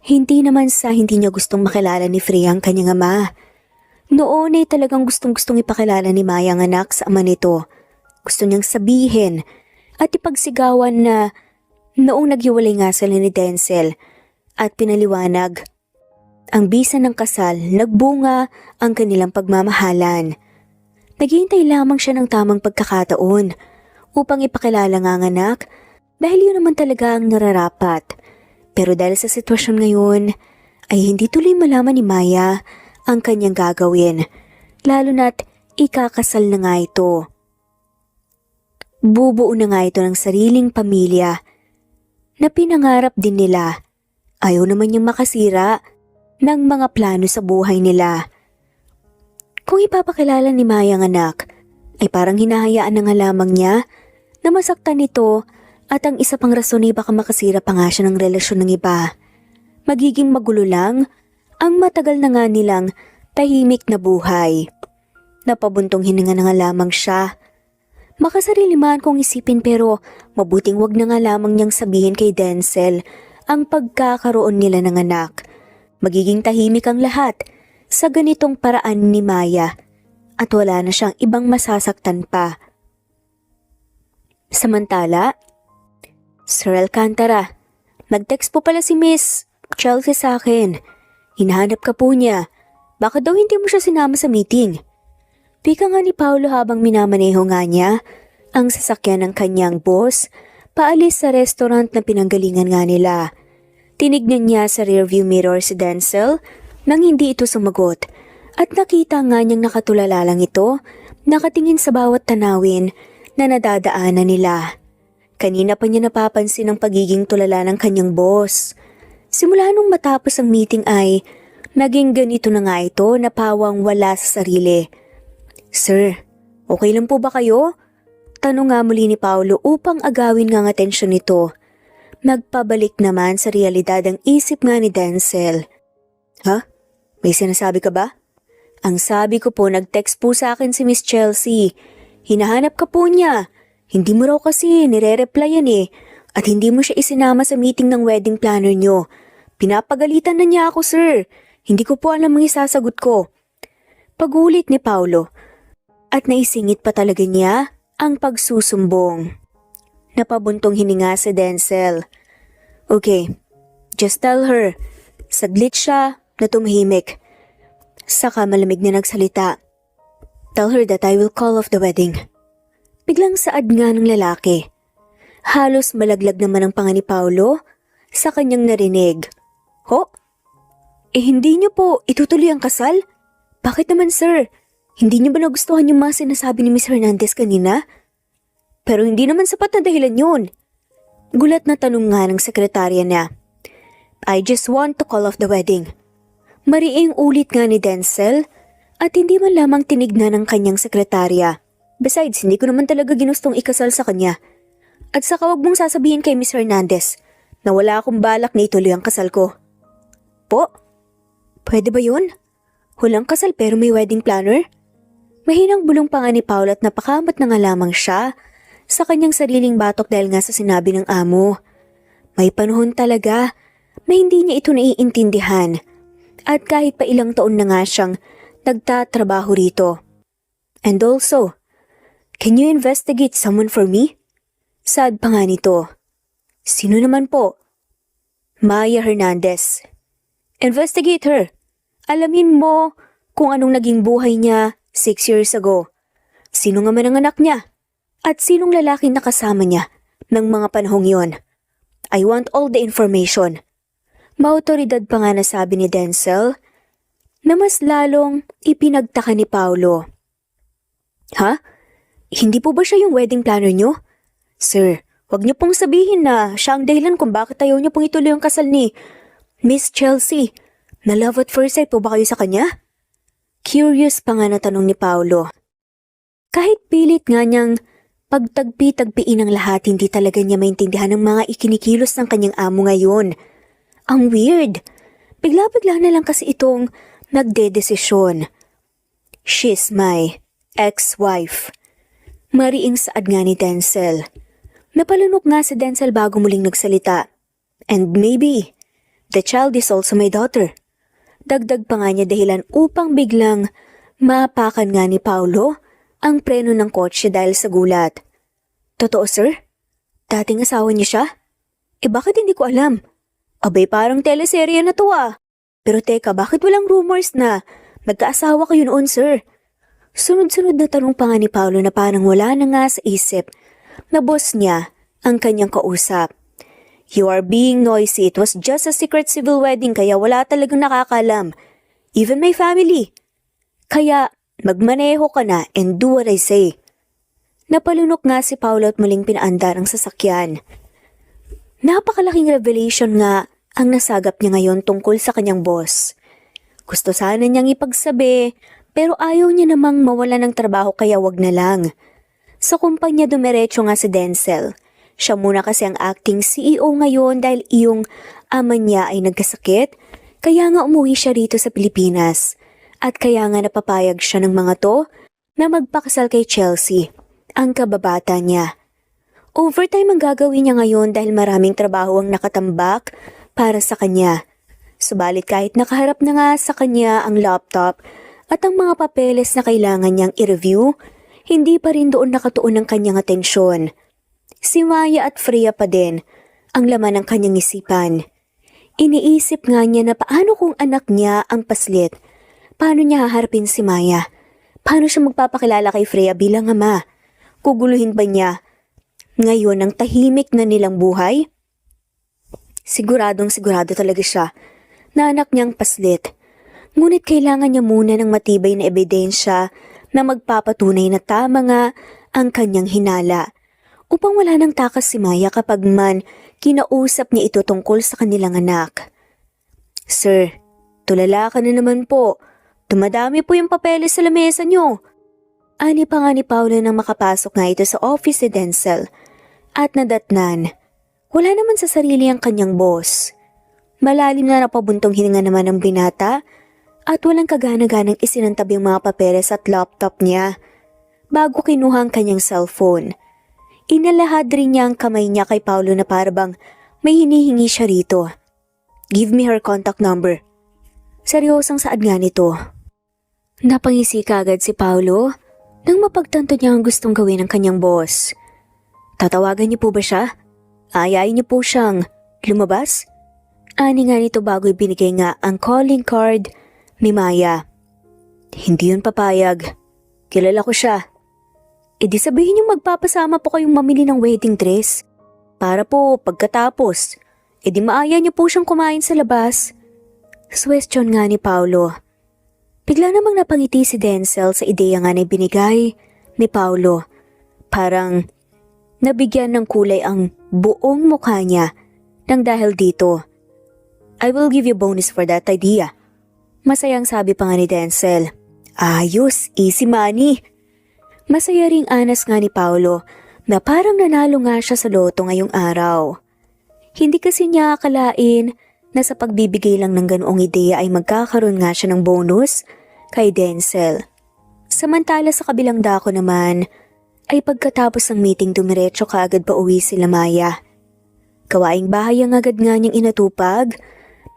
Hindi naman sa hindi niya gustong makilala ni Freya ang kanyang ama. Noon ay talagang gustong-gustong ipakilala ni Maya ang anak sa ama nito. Gusto niyang sabihin at ipagsigawan na noong naghiwalay nga sila ni Denzel at pinaliwanag ang bisa ng kasal, nagbunga ang kanilang pagmamahalan. Naghihintay lamang siya ng tamang pagkakataon upang ipakilala nga ang anak dahil yun naman talaga ang nararapat. Pero dahil sa sitwasyon ngayon ay hindi tuloy malaman ni Maya ang kanyang gagawin, lalo na't ikakasal na nga ito. Bubuo na nga ito ng sariling pamilya na pinangarap din nila. Ayaw naman niyang makasira ng mga plano sa buhay nila. Kung ipapakilala ni Maya ang anak, ay parang hinahayaan na nga lamang niya na masaktan ito at ang isa pang rason ay baka makasira pa nga siya ng relasyon ng iba. Magiging magulo lang ang matagal na nga nilang tahimik na buhay. Napabuntong hininga na nga lamang siya. Makasarili man kong isipin pero mabuting wag na nga lamang niyang sabihin kay Denzel ang pagkakaroon nila ng anak. Magiging tahimik ang lahat sa ganitong paraan ni Maya at wala na siyang ibang masasaktan pa. Samantala, Sir Alcantara, nag-text po pala si Miss Chelsea sa akin. Hinahanap ka po niya. Baka daw hindi mo siya sinama sa meeting. Pika nga ni Paolo habang minamaneho nga niya ang sasakyan ng kanyang boss paalis sa restaurant na pinanggalingan nga nila. Tinignan niya sa rearview mirror si Denzel nang hindi ito sumagot at nakita nga niyang nakatulala lang ito, nakatingin sa bawat tanawin na nadadaanan nila. Kanina pa niya napapansin ang pagiging tulala ng kanyang boss. Simula nung matapos ang meeting ay naging ganito na nga ito na pawang wala sa sarili. Sir, okay lang po ba kayo? Tanong nga muli ni Paolo upang agawin nga ang atensyon nito. Nagpabalik naman sa realidad ang isip nga ni Denzel. Ha? May sinasabi ka ba? Ang sabi ko po, nag-text po sa akin si Miss Chelsea. Hinahanap ka po niya. Hindi mo raw kasi nire-replyan eh. At hindi mo siya isinama sa meeting ng wedding planner niyo. Pinapagalitan na niya ako, sir. Hindi ko po alam ang isasagot ko. Pagulit ni Paolo. At naisingit pa talaga niya ang pagsusumbong. Napabuntong hininga si Denzel. Okay, just tell her. Saglit siya na tumahimik. Saka malamig na nagsalita. Tell her that I will call off the wedding. Biglang saad nga ng lalaki. Halos malaglag naman ang panga ni Paolo sa kanyang narinig. Ho? Hindi niyo po itutuloy ang kasal? Bakit naman sir? Hindi niyo ba nagustuhan yung mga sinasabi ni Miss Hernandez kanina? Pero hindi naman sapat na dahilan yun. Gulat na tanong nga ng sekretarya niya. I just want to call off the wedding. Mariing ulit nga ni Denzel at hindi man lamang tinignan ng kanyang sekretarya. Besides, hindi ko naman talaga ginustong ikasal sa kanya. At saka wag mong sasabihin kay Miss Hernandez na wala akong balak na ituloy ang kasal ko. Po? Pwede ba yun? Hulang kasal pero may wedding planner? Mahinang bulong pa nga ni Paolo at napakamot na nga lamang siya sa kanyang sariling batok dahil nga sa sinabi ng amo. May panahon talaga na hindi niya ito naiintindihan at kahit pa ilang taon na nga siyang nagtatrabaho rito. And also, can you investigate someone for me? Saad pa nga nito. Sino naman po? Maya Hernandez. Investigate her. Alamin mo kung anong naging buhay niya 6 years ago. Sino nga man ang anak niya? At sinong lalaki nakasama niya ng mga panahong yon? I want all the information. Maotoridad pa nga nasabi ni Denzel na mas lalong ipinagtaka ni Paolo. Ha? Hindi po ba siya yung wedding planner niyo? Sir, wag niyo pong sabihin na siya ang dahilan kung bakit ayaw niyo pong ituloy ang kasal ni Miss Chelsea. Na love at first sight po ba kayo sa kanya? Curious pa nga na tanong ni Paolo. Kahit pilit nga niyang pagtagpi-tagpiin ang lahat, hindi talaga niya maintindihan ang mga ikinikilos ng kanyang amo ngayon. Ang weird. Bigla-bigla na lang kasi itong nagdedesisyon. She's my ex-wife. Mariing saad nga ni Denzel. Napalunok nga si Denzel bago muling nagsalita. And maybe, the child is also my daughter. Dagdag pa nga niya dahilan upang biglang maapakan nga ni Paolo ang preno ng kotse dahil sa gulat. Totoo sir? Dating asawa niya siya? Bakit hindi ko alam? Abay parang teleserye na to ah. Pero teka, bakit walang rumors na magkaasawa kayo noon sir? Sunod-sunod na tanong pa nga ni Paolo na parang wala na nga sa isip na boss niya ang kanyang kausap. You are being noisy. It was just a secret civil wedding kaya wala talagang nakakalam. Even my family. Kaya magmaneho ka na and do what I say. Napalunok nga si Paolo at muling pinaandar ang sasakyan. Napakalaking revelation nga ang nasagap niya ngayon tungkol sa kanyang boss. Gusto sana niyang ipagsabi pero ayaw niya namang mawala ng trabaho kaya wag na lang. Sa kumpanya dumiretso nga si Denzel. Siya muna kasi ang acting CEO ngayon dahil iyong ama niya ay nagkasakit, kaya nga umuwi siya rito sa Pilipinas. At kaya nga napapayag siya ng mga to na magpakasal kay Chelsea, ang kababata niya. Overtime ang gagawin niya ngayon dahil maraming trabaho ang nakatambak para sa kanya. Subalit kahit nakaharap na nga sa kanya ang laptop at ang mga papeles na kailangan niyang i-review, hindi pa rin doon nakatuon ang kanyang atensyon. Si Maya at Freya pa din ang laman ng kanyang isipan. Iniisip nga niya na paano kung anak niya ang paslit. Paano niya haharapin si Maya? Paano siya magpapakilala kay Freya bilang ama? Kuguluhin ba niya ngayon ang tahimik na nilang buhay? Siguradong sigurado talaga siya na anak niyang paslit. Ngunit kailangan niya muna ng matibay na ebidensya na magpapatunay na tama nga ang kanyang hinala. Upang wala nang takas si Maya kapag man kinausap niya ito tungkol sa kanilang anak. Sir, tulala ka na naman po. Dumadami po yung papeles sa lamesa niyo. Ani pa nga ni Paolo nang makapasok nga ito sa office ni Denzel. At nadatnan, wala naman sa sarili ang kanyang boss. Malalim na napabuntong hininga naman ng binata at walang kagana-ganang isinantabi ang mga papeles at laptop niya bago kinuha ang kanyang cellphone. Inalahad rin niya ang kamay niya kay Paolo na parabang may hinihingi siya rito. Give me her contact number. Seryosang saad nga nito. Napangisi kagad si Paolo nang mapagtanto niya ang gustong gawin ng kanyang boss. Tatawagan niyo po ba siya? Ayayin niyo po siyang lumabas? Ani nga nito bago ibinigay nga ang calling card ni Maya. Hindi yun papayag. Kilala ko siya. Di sabihin yung magpapasama po kayong mamili ng wedding dress. Para po pagkatapos, di maaya niyo po siyang kumain sa labas. Suwestyon nga ni Paolo. Bigla namang napangiti si Denzel sa ideya nga na binigay ni Paolo. Parang nabigyan ng kulay ang buong mukha niya nang dahil dito. I will give you bonus for that idea. Masayang sabi pa nga ni Denzel. Ayos, easy money. Masaya ring anas nga ni Paolo na parang nanalo nga siya sa loto ngayong araw. Hindi kasi niya akalain na sa pagbibigay lang ng ganoong ideya ay magkakaroon nga siya ng bonus kay Denzel. Samantala sa kabilang dako naman, ay pagkatapos ng meeting dumiretso kaagad pa uwi sila Maya. Gawaing bahay ang agad nga niyang inatupag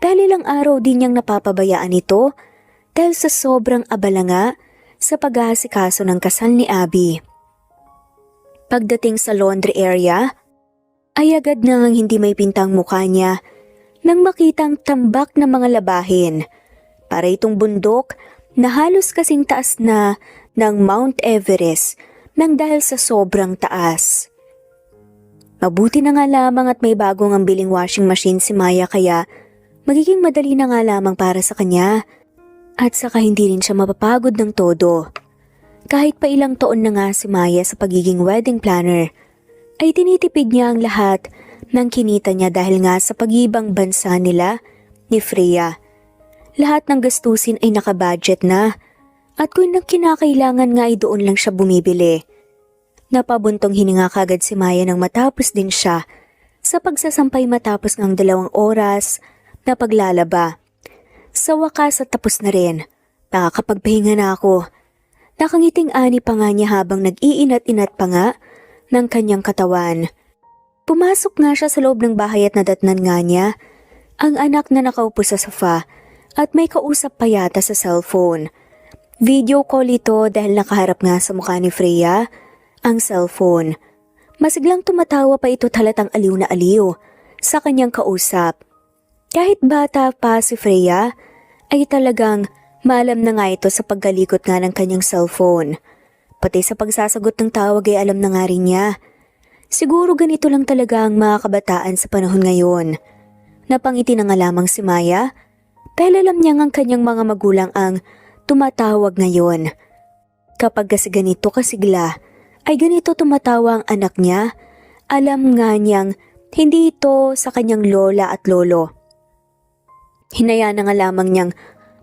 dahil ilang araw din niyang napapabayaan ito dahil sa sobrang abala nga sa pag-aasikaso ng kasal ni Abby. Pagdating sa laundry area, ay agad nang hindi may pintang mukha niya nang makitang tambak na mga labahin para itong bundok na halos kasing taas na ng Mount Everest nang dahil sa sobrang taas. Mabuti na nga lamang at may bagong ang biling washing machine si Maya kaya magiging madali na nga lamang para sa kanya at saka hindi rin siya mapapagod ng todo. Kahit pa ilang taon na nga si Maya sa pagiging wedding planner, ay tinitipid niya ang lahat ng kinita niya dahil nga sa pag-ibang bansa nila ni Freya. Lahat ng gastusin ay nakabudget na at kung kinakailangan nga ay doon lang siya bumibili. Napabuntong hininga kagad si Maya nang matapos din siya sa pagsasampay matapos ng 2 oras na paglalaba. Sa wakas at tapos na rin, nakakapagpahinga na ako. Nakangiting ani pa nga niya habang nag-iinat-inat pa nga ng kanyang katawan. Pumasok nga siya sa loob ng bahay at nadatnan nga niya ang anak na nakaupo sa sofa at may kausap pa yata sa cellphone. Video call ito dahil nakaharap nga sa mukha ni Freya ang cellphone. Masiglang tumatawa pa ito halatang aliw na aliw sa kanyang kausap. Kahit bata pa si Freya ay talagang maalam na nga ito sa paggalikot nga ng kanyang cellphone. Pati sa pagsasagot ng tawag ay alam na nga rin niya. Siguro ganito lang talaga ang mga kabataan sa panahon ngayon. Napangiti na nga lamang si Maya dahil alam niya ang kanyang mga magulang ang tumatawag ngayon. Kapag kasi ganito kasigla ay ganito tumatawa ang anak niya, alam nga niyang hindi ito sa kanyang lola at lolo. Hinaya na nga lamang niyang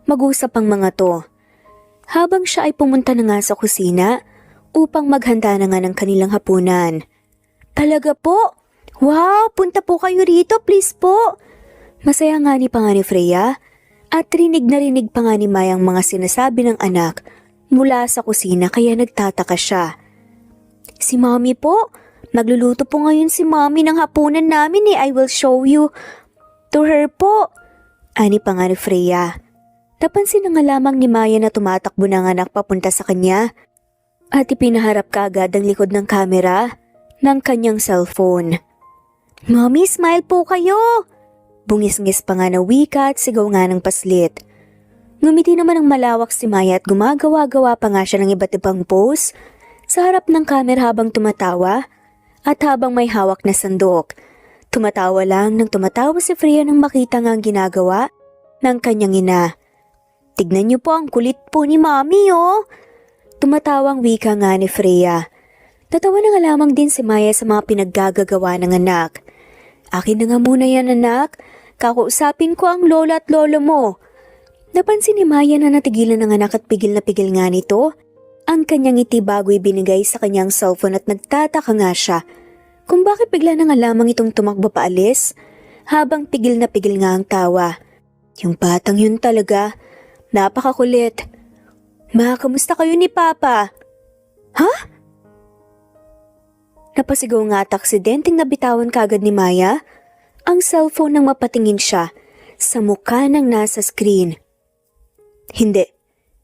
mag-usap ang mga to. Habang siya ay pumunta na nga sa kusina upang maghanda na nga ng kanilang hapunan. Talaga po? Wow, punta po kayo rito, please po. Masaya nga ni Freya at rinig na rinig pa nga ni Maya ang mga sinasabi ng anak mula sa kusina kaya nagtataka siya. Si Mommy po, nagluluto po ngayon si Mommy ng hapunan namin I will show you to her po. Ani pa nga ni Freya. Napansin na nga lamang ni Maya na tumatakbo ng anak papunta sa kanya at ipinaharap kaagad ang likod ng kamera ng kanyang cellphone. Mommy, smile po kayo! Bungis-ngis pa nga na wika at sigaw nga ng paslit. Ngumiti naman ang malawak si Maya at gumagawa-gawa pa nga siya ng iba't ibang pose sa harap ng camera habang tumatawa at habang may hawak na sandok. Tumatawa lang nang tumatawa si Freya nang makita nga ang ginagawa ng kanyang ina. Tignan niyo po ang kulit po ni Mommy oh! Tumatawang wika nga ni Freya. Tatawa na nga lamang din si Maya sa mga pinaggagawa ng anak. Akin na nga muna yan anak, kakausapin ko ang lola at lolo mo. Napansin ni Maya na natigilan ng anak at pigil na pigil nga nito ang kanyang ngiti bago ibinigay sa kanyang cellphone at nagtataka nga siya kung bakit bigla na nga lamang itong tumakbo paalis habang pigil na pigil nga ang tawa. Yung batang yun talaga, napakakulit. Ma, kamusta kayo ni Papa? Ha? Napasigaw nga at aksidenteng nabitawan kagad ni Maya ang cellphone nang mapatingin siya sa mukha ng nasa screen. Hindi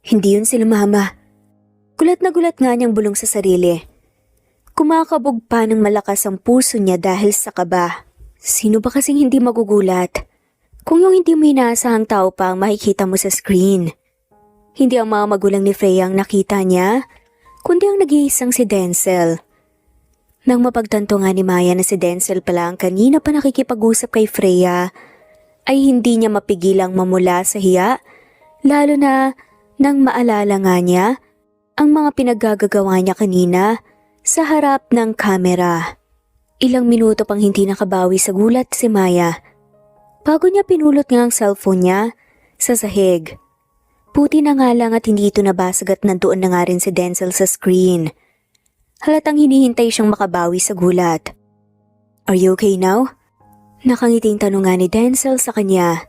yun sila Mama. Gulat na gulat nga niyang bulong sa sarili. Kumakabog pa ng malakas ang puso niya dahil sa kaba. Sino ba kasing hindi magugulat kung yung hindi mo inaasahang tao pa ang makikita mo sa screen? Hindi ang mga magulang ni Freya ang nakita niya, kundi ang nag-iisang si Denzel. Nang mapagtanto nga ni Maya na si Denzel pala ang kanina pa nakikipag-usap kay Freya, ay hindi niya mapigilang mamula sa hiya, lalo na nang maalala nga niya ang mga pinaggagawa niya kanina sa harap ng kamera. Ilang minuto pang hindi nakabawi sa gulat si Maya. Bago niya pinulot nga ang cellphone niya sa sahig. Puti na nga lang at hindi ito nabasag at nandoon na nga rin si Denzel sa screen. Halatang hinihintay siyang makabawi sa gulat. Are you okay now? Nakangiting tanong nga ni Denzel sa kanya.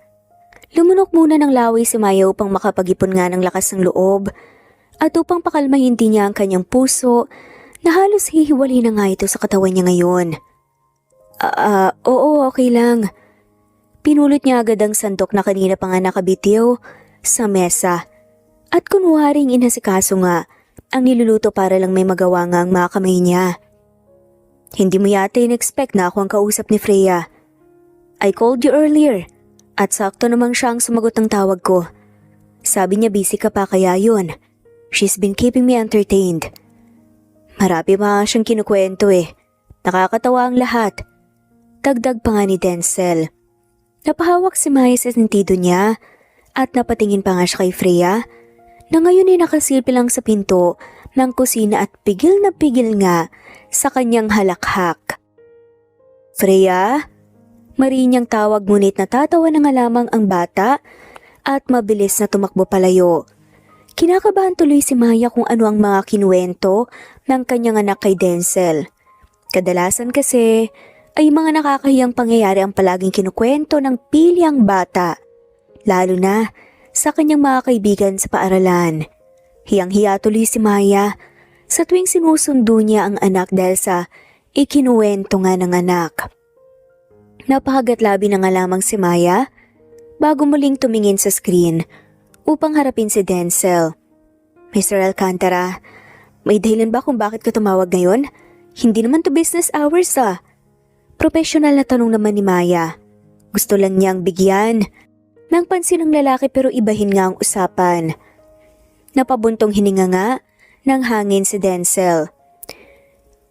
Lumunok muna ng laway si Maya upang makapag-ipon nga ng lakas ng loob At upang pakalmahin din niya ang kanyang puso, na halos hihiwalay na nga ito sa katawan niya ngayon. Oo, okay lang. Pinulot niya agad ang sandok na kanina pa nga nakabitiw sa mesa. At kunwaring inasikaso nga ang niluluto para lang may magawa nga ang mga kamay niya. Hindi mo yata in-expect na ako ang kausap ni Freya. I called you earlier at sakto namang siya ang sumagot ng tawag ko. Sabi niya busy ka pa kaya yun. She's been keeping me entertained. Marami pa siyang kinukwento eh. Nakakatawa ang lahat. Dagdag pa nga ni Denzel. Napahawak si Maya sa sentido niya at napatingin pa nga siya kay Freya na ngayon ay nakasilpi lang sa pinto ng kusina at pigil na pigil nga sa kanyang halakhak. Freya? Marinyang tawag ngunit natatawa na nga lamang ang bata at mabilis na tumakbo palayo. Kinakabahan tuloy si Maya kung ano ang mga kinuwento ng kanyang anak kay Denzel. Kadalasan kasi ay mga nakakahiyang pangyayari ang palaging kinukwento ng pilyang bata, lalo na sa kanyang mga kaibigan sa paaralan. Hiyang-hiya tuloy si Maya sa tuwing sinusundo niya ang anak dahil sa ikinuwento nga ng anak. Napahagat-labi na nga lamang si Maya bago muling tumingin sa screen upang harapin si Denzel. Mr. Alcantara, may dahilan ba kung bakit ka tumawag ngayon? Hindi naman to business hours ah. Professional na tanong naman ni Maya. Gusto lang niyang bigyan ng pansin ng lalaki pero ibahin nga ang usapan. Napabuntong hininga nga ng hangin si Denzel.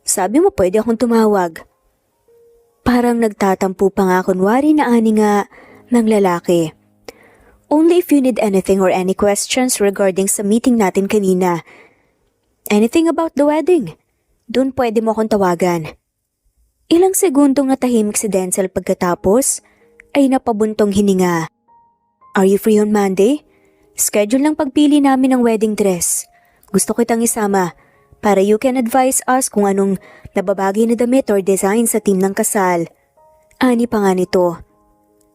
Sabi mo pwede akong tumawag. Parang nagtatampo pa nga kunwari na ani nga ng lalaki. Only if you need anything or any questions regarding sa meeting natin kanina. Anything about the wedding? Doon pwede mo akong tawagan. Ilang segundong natahimik si Denzel pagkatapos ay napabuntong hininga. Are you free on Monday? Schedule lang pagpili namin ng wedding dress. Gusto kitang isama para you can advise us kung anong nababagay na damit or design sa team ng kasal. Ani pa nga nito.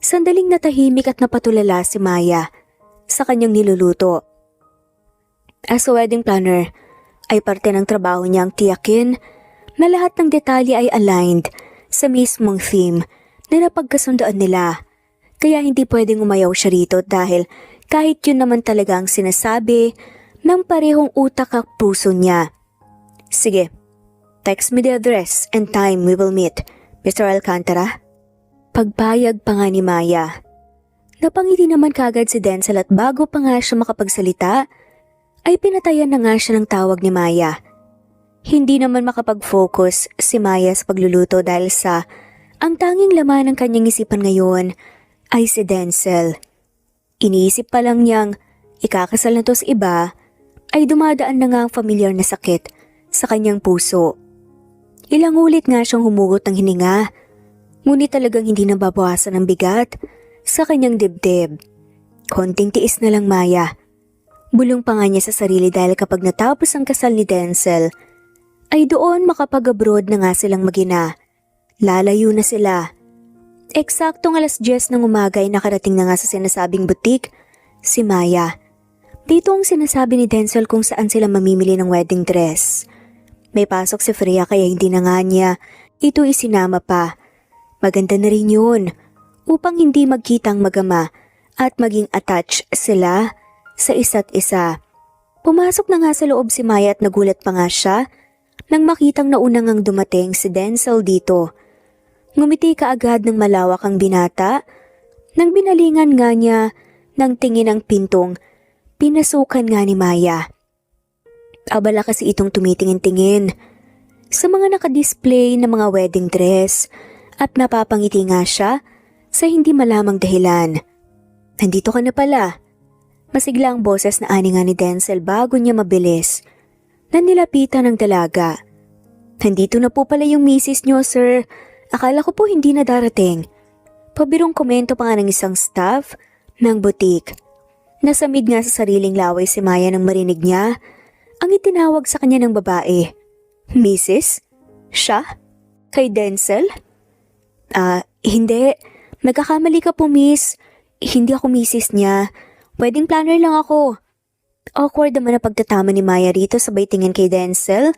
Sandaling natahimik at napatulala si Maya sa kanyang niluluto. As a wedding planner, ay parte ng trabaho niyang tiyakin na lahat ng detalye ay aligned sa mismong theme na napagkasundoan nila. Kaya hindi pwedeng umayaw siya rito dahil kahit yun naman talaga ang sinasabi ng parehong utak at puso niya. Sige, text me the address and time we will meet, Mr. Alcantara. Pagpayag pa nga ni Maya. Napangiti naman kagad si Denzel at bago pa nga siya makapagsalita, ay pinatayan na nga siya ng tawag ni Maya. Hindi naman makapag-focus si Maya sa pagluluto dahil sa ang tanging laman ng kanyang isipan ngayon ay si Denzel. Iniisip pa lang niyang ikakasal na to sa iba ay dumadaan na nga ang familiar na sakit sa kanyang puso. Ilang ulit nga siyang humugot ng hininga, ngunit talagang hindi nababawasan ang bigat sa kanyang dibdib. Konting tiis na lang Maya. Bulong pa nga niya sa sarili dahil kapag natapos ang kasal ni Denzel, ay doon makapag-abroad na nga silang mag-ina. Lalayo na sila. Eksaktong 10:00 ng umaga ay nakarating na nga sa sinasabing butik si Maya. Dito ang sinasabi ni Denzel kung saan sila mamimili ng wedding dress. May pasok si Freya kaya hindi na nga niya ito isinama pa. Maganda na rin yun upang hindi magkitang magama at maging attached sila sa isa't isa. Pumasok na nga sa loob si Maya at nagulat pa nga siya nang makitang naunang ang dumating si Denzel dito. Ngumiti kaagad ng malawak ang binata nang binalingan nga niya ng tingin ang pintong pinasukan nga ni Maya. Abala kasi itong tumitingin-tingin sa mga nakadisplay na mga wedding dress at napapangiti nga siya sa hindi malamang dahilan. Nandito ka na pala. Masigla ang boses na ani nga ni Denzel bago niya mabilis na nilapitan ng dalaga. Nandito na po pala yung misis niyo, sir. Akala ko po hindi na darating. Pabirong komento pa nga ng isang staff ng butik. Nasamid nga sa sariling laway si Maya nang marinig niya ang itinawag sa kanya ng babae. Mrs.? Siya? Kay Denzel? Hindi. Nagkakamali ka po, miss. Hindi ako misis niya. Wedding planner lang ako. Awkward naman na pagtatama ni Maya rito sabay tingin kay Denzel.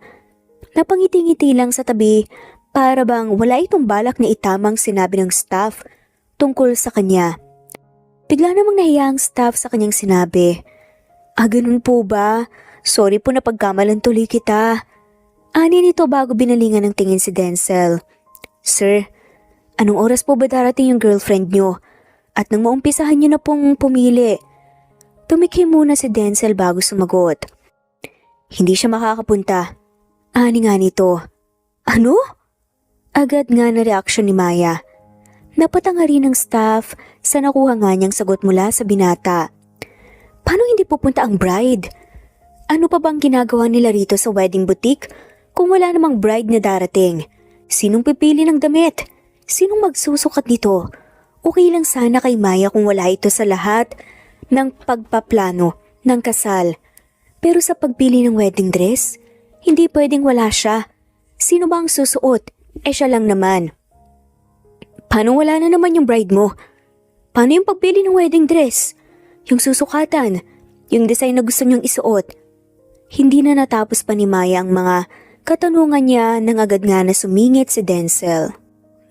Napangiti-ngiti lang sa tabi para bang wala itong balak na itamang sinabi ng staff tungkol sa kanya. Bigla namang nahiya ang staff sa kanyang sinabi. Ganun po ba? Sorry po na pagkamalan tuloy kita. Ani nito bago binalingan ng tingin si Denzel. Sir, anong oras po ba darating yung girlfriend nyo? At nang maumpisahan nyo na pong pumili. Tumikhi muna si Denzel bago sumagot. Hindi siya makakapunta. Ani nga nito. Ano? Agad nga na reaksyon ni Maya. Napatanga rin ng staff sa nakuha nga niyang sagot mula sa binata. Paano hindi pupunta ang bride? Ano pa bang ginagawa nila rito sa wedding boutique kung wala namang bride na darating? Sinong pipili ng damit? Sinong magsusukat nito? Okay lang sana kay Maya kung wala ito sa lahat ng pagpaplano ng kasal. Pero sa pagpili ng wedding dress, hindi pwedeng wala siya. Sino ba ang susuot? Siya lang naman. Paano wala na naman yung bride mo? Paano yung pagpili ng wedding dress? Yung susukatan? Yung design na gusto niyong isuot? Hindi na natapos pa ni Maya ang mga katanungan niya nang agad nga na sumingit si Denzel.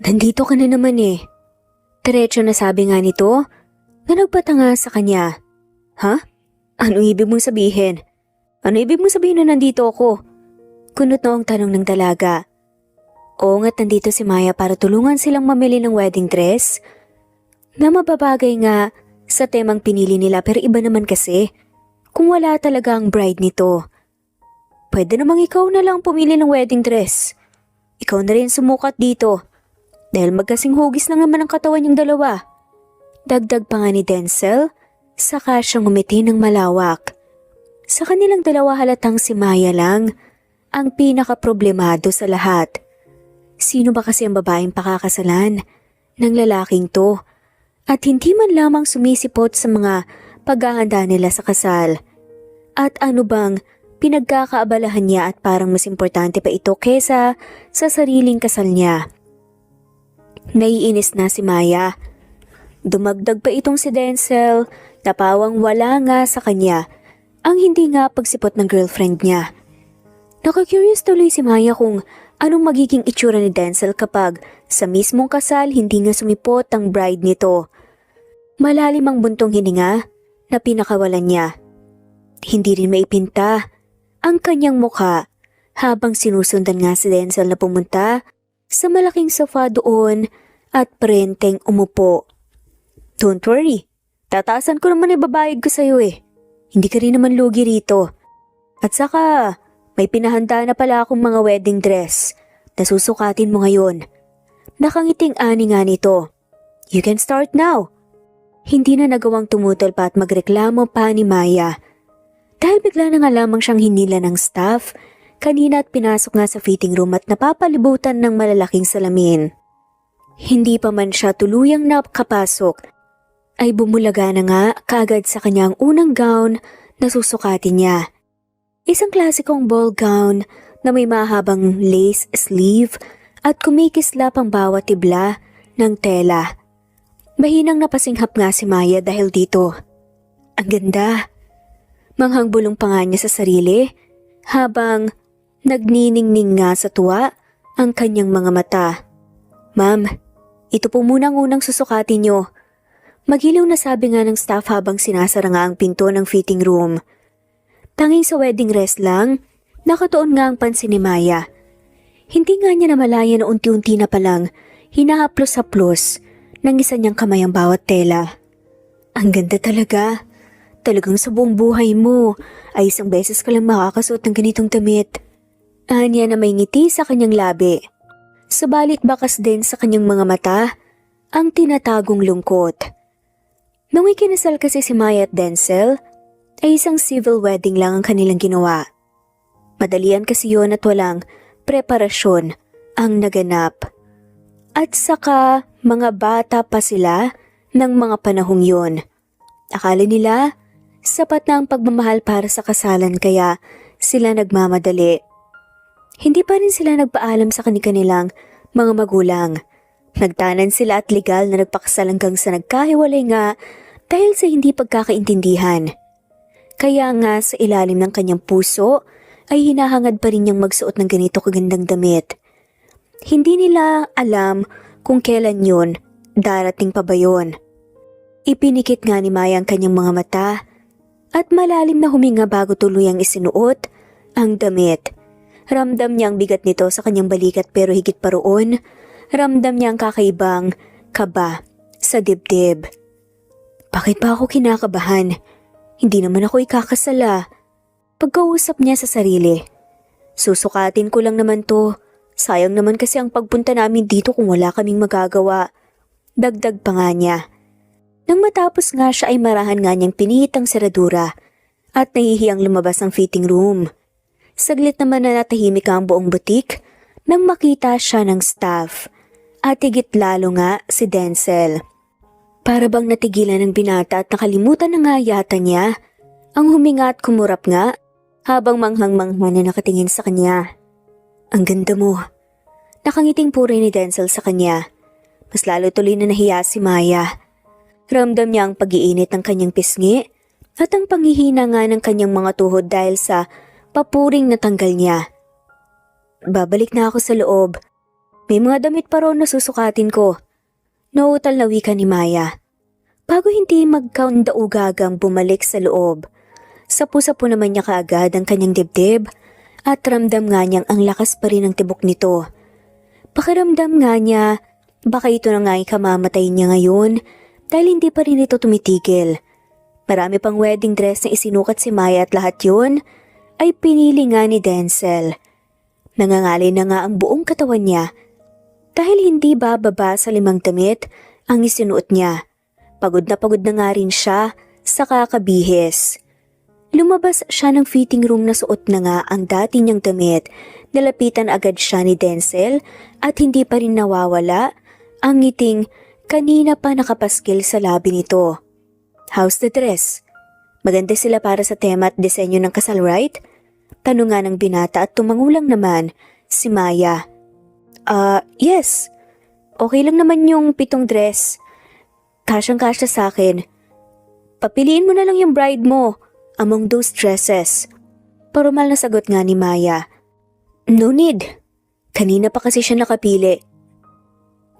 Nandito ka na naman eh. Diretso na sabi nga nito na nagpatanga sa kanya. Ha? Ano ibig mong sabihin? Ano ibig mong sabihin na nandito ako? Kunot noong tanong ng dalaga. Oo nga't nandito si Maya para tulungan silang mamili ng wedding dress. Na mababagay nga sa temang pinili nila pero iba naman kasi kung wala talaga ang bride nito. Pwede namang ikaw na lang pumili ng wedding dress. Ikaw na rin sumukat dito. Dahil magkasing hugis na naman ang katawan yung dalawa. Dagdag pa nga ni Denzel, saka siyang umiti ng malawak. Sa kanilang dalawa halatang si Maya lang ang pinaka-problemado sa lahat. Sino ba kasi ang babaeng pakakasalan ng lalaking to at hindi man lamang sumisipot sa mga paghahanda nila sa kasal? At ano bang pinagkakaabalahan niya at parang mas importante pa ito kesa sa sariling kasal niya? Naiinis na si Maya. Dumagdag pa itong si Denzel na pawang wala nga sa kanya ang hindi nga pagsipot ng girlfriend niya. Nakakurious tuloy si Maya kung anong magiging itsura ni Denzel kapag sa mismong kasal hindi nga sumipot ang bride nito. Malalim ang buntong hininga na pinakawalan niya. Hindi rin maipinta ang kanyang mukha habang sinusundan nga si Denzel na pumunta sa malaking sofa doon at parenteng umupo. Don't worry, tataasan ko naman ibabayad ko sa'yo eh. Hindi ka rin naman lugi rito. At saka, may pinahanda na pala akong mga wedding dress na susukatin mo ngayon. Nakangiting ani nga nito. You can start now. Hindi na nagawang tumutol pa at magreklamo pa ni Maya. Dahil bigla na nga lamang siyang hinila ng staff kanina at pinasok nga sa fitting room at napapalibutan ng malalaking salamin. Hindi pa man siya tuluyang nakapasok ay bumulaga na nga kaagad sa kanyang unang gown na susukatin niya. Isang klasikong ball gown na may mahabang lace sleeve at kumikislap ang bawat tibla ng tela. Mahinang napasinghap nga si Maya dahil dito. Ang ganda. Manghangbulong pa nga niya sa sarili habang nagniningning nga sa tuwa ang kanyang mga mata. Ma'am, ito po muna ang unang susukatin niyo. Magiliw na sabi nga ng staff habang sinasara nga ang pinto ng fitting room. Tanging sa wedding dress lang, nakatuon nga ang pansin ni Maya. Hindi nga niya namalaya na unti-unti na palang hinahaplos-haplos ng isa niyang kamay ang bawat tela. Ang ganda talaga. Talagang sa buong buhay mo ay isang beses ka lang makakasuot ng ganitong damit. Anya na may ngiti sa kanyang labi. Subalit bakas din sa kanyang mga mata ang tinatagong lungkot. Nung ikinasal kasi si Maya at Denzel, ay isang civil wedding lang ang kanilang ginawa. Madalian kasi yun at walang preparasyon ang naganap. At saka mga bata pa sila ng mga panahong yun. Akala nila sapat na ang pagmamahal para sa kasalan kaya sila nagmamadali. Hindi pa rin sila nagpaalam sa kanilang mga magulang. Nagtanan sila at legal na nagpakasal hanggang sa nagkahiwalay nga dahil sa hindi pagkakaintindihan. Kaya nga sa ilalim ng kanyang puso ay hinahangad pa rin niyang magsuot ng ganito kagandang damit. Hindi nila alam kung kailan yun, darating pa ba yun. Ipinikit nga ni Maya ang kanyang mga mata at malalim na huminga bago tuluyang isinuot ang damit. Ramdam niya ang bigat nito sa kanyang balikat pero higit pa roon, ramdam niya ang kakaibang kaba sa dibdib. Bakit ba ako kinakabahan? Hindi naman ako ikakasala. Pagkausap niya sa sarili. Susukatin ko lang naman to. Sayang naman kasi ang pagpunta namin dito kung wala kaming magagawa. Dagdag pa nga niya. Nang matapos nga siya ay marahan nga niyang pinihit ang seradura at nahihiyang lumabas ang fitting room. Saglit naman na natahimik ang buong butik nang makita siya ng staff at higit lalo nga si Denzel. Para bang natigilan ng binata at nakalimutan na nga yata niya ang huminga at kumurap nga habang manghang-mangha na nakatingin sa kanya. Ang ganda mo. Nakangiting puri ni Denzel sa kanya. Mas lalo tuloy na nahiya si Maya. Ramdam niya ang pag-iinit ng kanyang pisngi at ang panghihina nga ng kanyang mga tuhod dahil sa papuring natanggal niya. Babalik na ako sa loob. May mga damit pa roon na susukatin ko. Nauutal na wika ni Maya. Bago hindi magkaundaugagang bumalik sa loob. Sapu-sapu naman niya kaagad ang kanyang dibdib at ramdam nga niyang ang lakas pa rin ng tibok nito. Pakiramdam nga niya baka ito na nga ikamamatay niya ngayon dahil hindi pa rin ito tumitigil. Marami pang wedding dress na isinukat si Maya at lahat yun ay pinili nga ni Denzel. Nangangalay na nga ang buong katawan niya dahil hindi bababa sa 5 damit ang isinuot niya. Pagod na nga rin siya sa kakabihis. Lumabas siya ng fitting room na suot na nga ang dati niyang damit. Nalapitan agad siya ni Denzel at hindi pa rin nawawala ang ngiting kanina pa nakapaskil sa labi nito. How's the dress? Maganda sila para sa tema at disenyo ng kasal, right? Tanong nga ng binata at tumangulang naman si Maya. Yes. Okay lang naman yung 7 dress. Kasyang-kasya sa akin. Papiliin mo na lang yung bride mo among those dresses. Parumal na sagot nga ni Maya. No need. Kanina pa kasi siya nakapili.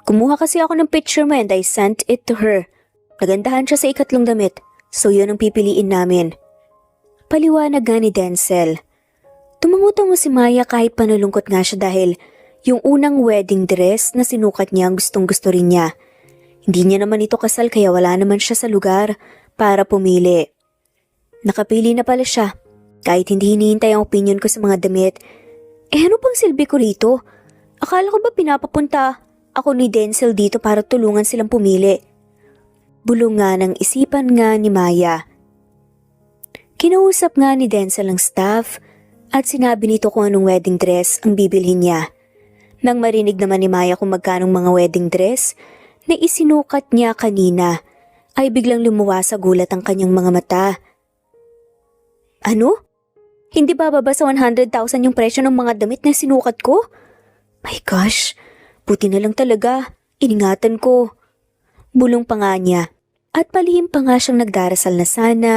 Kumuha kasi ako ng picture mo and I sent it to her. Nagandahan siya sa 3 damit, so yun ang pipiliin namin. Paliwanag nga ni Denzel. Tumangutango si Maya kahit panulungkot nga siya dahil yung unang wedding dress na sinukat niya ang gustong-gusto rin niya. Hindi niya naman ito kasal kaya wala naman siya sa lugar para pumili. Nakapili na pala siya. Kahit hindi hinihintay ang opinion ko sa mga damit. Ano pang silbi ko rito? Akala ko ba pinapapunta ako ni Denzel dito para tulungan silang pumili? Bulong nga ng isipan nga ni Maya. Kinausap nga ni Denzel ang staff at sinabi nito kung anong wedding dress ang bibilhin niya. Nang marinig naman ni Maya kung magkanong mga wedding dress na isinukat niya kanina, ay biglang lumuwa sa gulat ang kanyang mga mata. Ano? Hindi ba bababa sa 100,000 yung presyo ng mga damit na sinukat ko? My gosh, buti na lang talaga. Iningatan ko. Bulong pa nga niya at palihim pa nga siyang nagdarasal na sana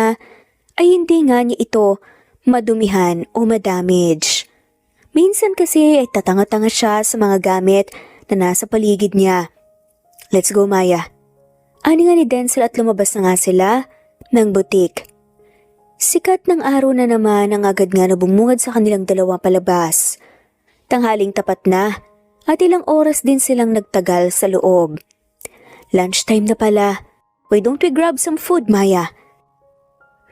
ay hindi nga niya ito madumihan o madamage. Minsan kasi ay tatanga-tanga siya sa mga gamit na nasa paligid niya. Let's go, Maya. Ani nga ni Denzel at lumabas na nga sila ng butik. Sikat ng araw na naman ang agad nga na bumungad sa kanilang dalawa palabas. Tanghaling tapat na at ilang oras din silang nagtagal sa loob. Lunchtime na pala. Why don't we grab some food, Maya?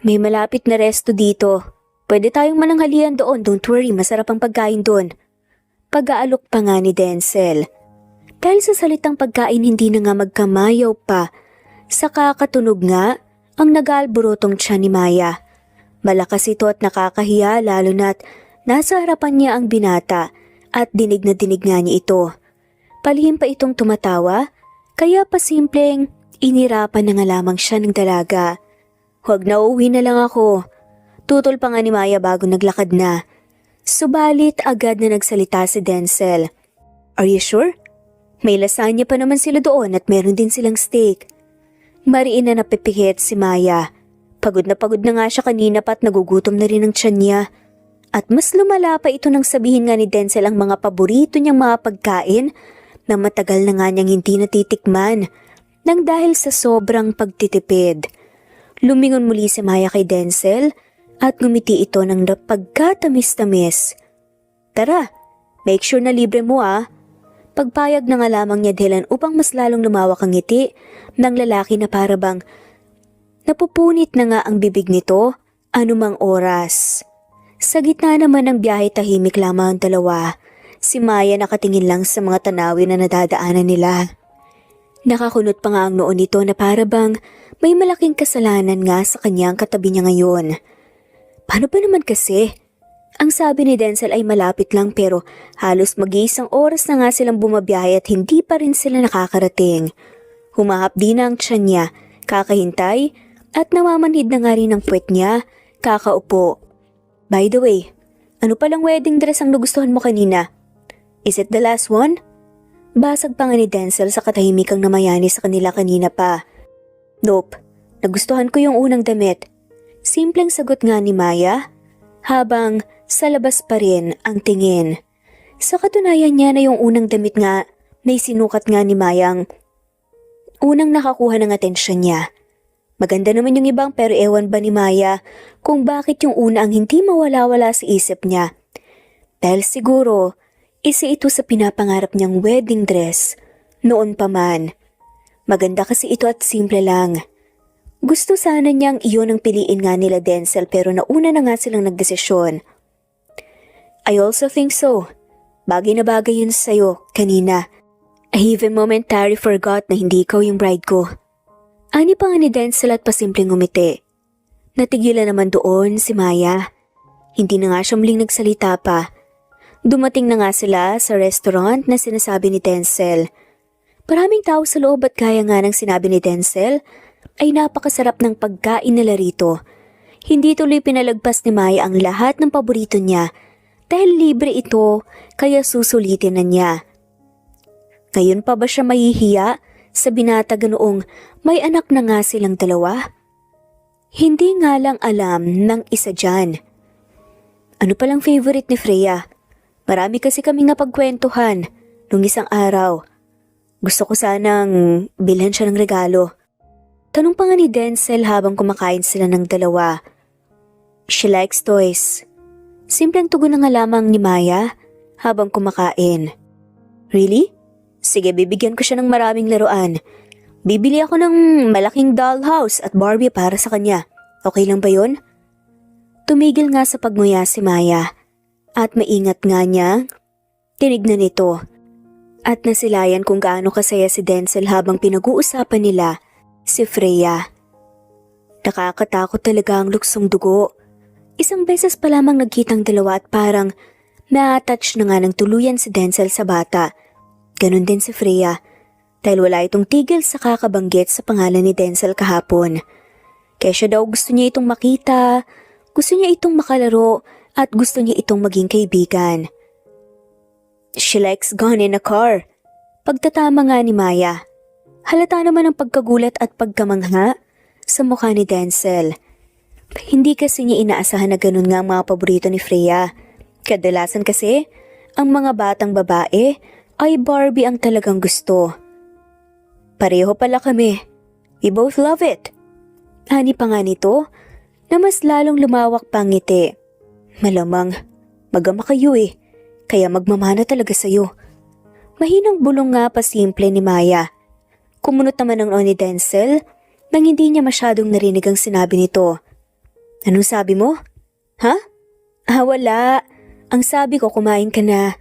May malapit na resto dito. Pwede tayong mananghalian doon, don't worry, masarap ang pagkain doon. Pag-aalok pa nga ni Denzel. Dahil sa salitang pagkain hindi na nga magkamayaw pa, sa kakatunog nga ang nag-aalborotong tiyan ni Maya. Malakas ito at nakakahiya lalo na't nasa harapan niya ang binata at dinig na dinig nga niya ito. Palihim pa itong tumatawa, kaya pasimpleng inirapan na nga lamang siya ng dalaga. Huwag na uuwi na lang ako. Tutol pa nga ni Maya bago naglakad na. Subalit agad na nagsalita si Denzel. Are you sure? May lasagna pa naman sila doon at meron din silang steak. Mariin na napipihit si Maya. Pagod na nga siya kanina pa at nagugutom na rin ang tiyan niya. At mas lumala pa ito nang sabihin nga ni Denzel ang mga paborito niyang mga pagkain na matagal na nga niyang hindi natitikman nang dahil sa sobrang pagtitipid. Lumingon muli si Maya kay Denzel at ngumiti ito ng pagkatamis-tamis. Tara, make sure na libre mo ah. Pagpayag na nga lamang niya Dylan upang mas lalong lumawak ang ngiti ng lalaki na parabang napupunit na nga ang bibig nito anumang oras. Sa gitna naman ng biyahe tahimik lamang ang dalawa. Si Maya nakatingin lang sa mga tanawin na nadadaanan nila. Nakakunot pa nga ang noon nito na parabang may malaking kasalanan nga sa kanyang katabi niya ngayon. Paano ba naman kasi? Ang sabi ni Denzel ay malapit lang pero halos mag-iisang oras na nga silang bumabiyahe at hindi pa rin sila nakakarating. Humahapdi na ang tiyan niya, kakahintay at namamanhid na nga rin ang puwet niya, kakaupo. By the way, ano palang wedding dress ang nagustuhan mo kanina? Is it the last one? Basag pa nga ni Denzel sa katahimikang namayani sa kanila kanina pa. Nope, nagustuhan ko yung unang damit. Simpleng sagot nga ni Maya, habang sa labas pa rin ang tingin. Sa katunayan niya na yung unang damit nga na isinukat nga ni Mayang unang nakakuha ng atensyon niya. Maganda naman yung ibang pero ewan ba ni Maya kung bakit yung una ang hindi mawala-wala sa isip niya. Dahil siguro, isa ito sa pinapangarap niyang wedding dress noon pa man. Maganda kasi ito at simple lang. Gusto sana niyang iyon ang piliin nga nila Denzel pero nauna na nga silang nagdesisyon. I also think so. Bagay na bagay yun sa'yo kanina. I even momentary forgot na hindi ikaw yung bride ko. Ani pa nga ni Denzel at pasimpleng ngumiti. Natigilan naman doon si Maya. Hindi na nga siya muling nagsalita pa. Dumating na nga sila sa restaurant na sinasabi ni Denzel. Maraming tao sa loob at kaya nga ng sinabi ni Denzel ay napakasarap ng pagkain nila rito. Hindi tuloy pinalagpas ni Maya ang lahat ng paborito niya dahil libre ito kaya susulitin na niya. Ngayon pa ba siya mahihiya sa binata ganoong may anak na nga silang dalawa? Hindi nga lang alam ng isa dyan. Ano palang favorite ni Freya? Marami kasi kaming napagkwentuhan nung isang araw. Gusto ko sanang bilhan siya ng regalo. Tanong pa nga ni Denzel habang kumakain sila ng dalawa. She likes toys. Simpleng tugon na nga lamang ni Maya habang kumakain. Really? Sige, bibigyan ko siya ng maraming laruan. Bibili ako ng malaking dollhouse at Barbie para sa kanya. Okay lang ba yun? Tumigil nga sa pagmuya si Maya at maingat nga niya tinignan ito at nasilayan kung gaano kasaya si Denzel habang pinag-uusapan nila si Freya. Nakakatakot talaga ang luksong dugo. Isang beses pa lamang nagkitang dalawa at parang na-attach na nga ng tuluyan si Denzel sa bata. Ganon din si Freya dahil wala itong tigil sa kakabanggit sa pangalan ni Denzel kahapon. Kaya siya daw gusto niya itong makita, gusto niya itong makalaro at gusto niya itong maging kaibigan. She likes gone in a car. Pagtatama nga ni Maya. Halata naman ang pagkagulat at pagkamangha sa mukha ni Denzel. Hindi kasi niya inaasahan na ganun nga ang mga paborito ni Freya. Kadalasan kasi, ang mga batang babae ay Barbie ang talagang gusto. Pareho pala kami. We both love it. Ani pa nga nito na mas lalong lumawak pang ngiti. Malamang, magama kayo eh, kaya magmamana talaga sa'yo. Mahinang bulong nga pa simple ni Maya. Kumunot naman ang ni Denzel nang hindi niya masyadong narinig ang sinabi nito. Anong sabi mo? Ha? Wala. Ang sabi ko kumain ka na.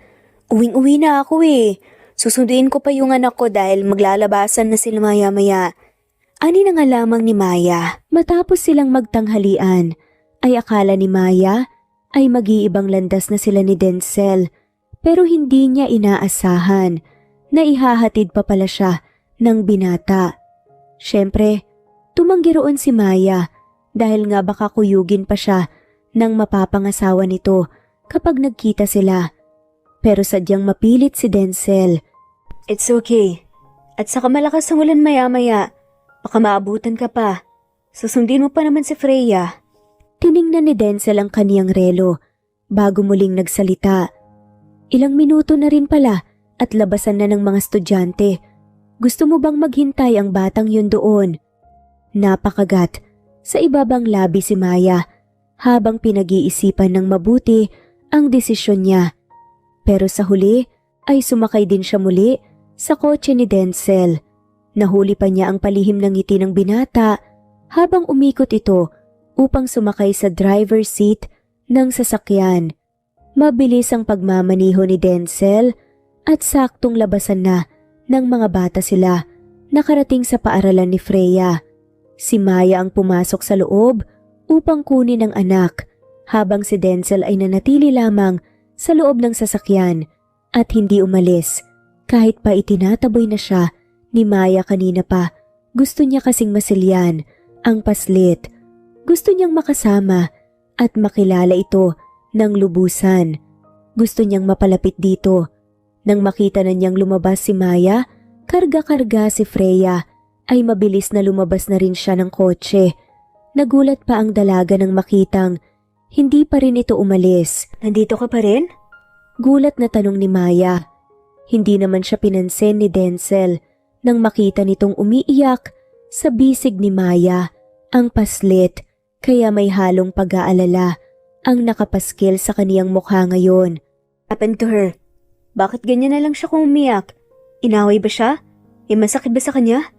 Uwing-uwi na ako eh. Susunduin ko pa yung anak ko dahil maglalabasan na sila maya-maya. Ani na nga lamang ni Maya. Matapos silang magtanghalian, ay akala ni Maya ay mag-iibang landas na sila ni Denzel. Pero hindi niya inaasahan na ihahatid pa pala siya ng binata. Siyempre, tumanggi roon si Maya dahil nga baka kuyugin pa siya ng mapapangasawa nito kapag nagkita sila. Pero sadyang mapilit si Denzel. It's okay. At saka malakas ang ulan maya-maya. Baka maabutan ka pa. Susundin mo pa naman si Freya. Tiningnan ni Denzel ang kaniyang relo bago muling nagsalita. Ilang minuto na rin pala at labasan na ng mga estudyante. Gusto mo bang maghintay ang batang yun doon? Napakagat. Sa ibabang labi si Maya habang pinag-iisipan ng mabuti ang desisyon niya. Pero sa huli ay sumakay din siya muli sa kotse ni Denzel. Nahuli pa niya ang palihim ng ngiti ng binata habang umikot ito upang sumakay sa driver's seat ng sasakyan. Mabilis ang pagmamaniho ni Denzel at saktong labasan na ng mga bata sila nakarating sa paaralan ni Freya. Si Maya ang pumasok sa loob upang kunin ang anak habang si Denzel ay nanatili lamang sa loob ng sasakyan at hindi umalis kahit pa itinataboy na siya ni Maya kanina pa. Gusto niya kasing masilyan ang paslit. Gusto niyang makasama at makilala ito ng lubusan. Gusto niyang mapalapit dito. Nang makita na niyang lumabas si Maya, karga-karga si Freya, ay mabilis na lumabas na rin siya ng kotse. Nagulat pa ang dalaga nang makitang hindi pa rin ito umalis. Nandito ka pa rin? Gulat na tanong ni Maya. Hindi naman siya pinansin ni Denzel nang makita nitong umiiyak sa bisig ni Maya ang paslit, kaya may halong pag-aalala ang nakapaskil sa kaniyang mukha ngayon. Happened to her? Bakit ganyan na lang siya kung umiyak? Inaway ba siya? May masakit ba sa kanya?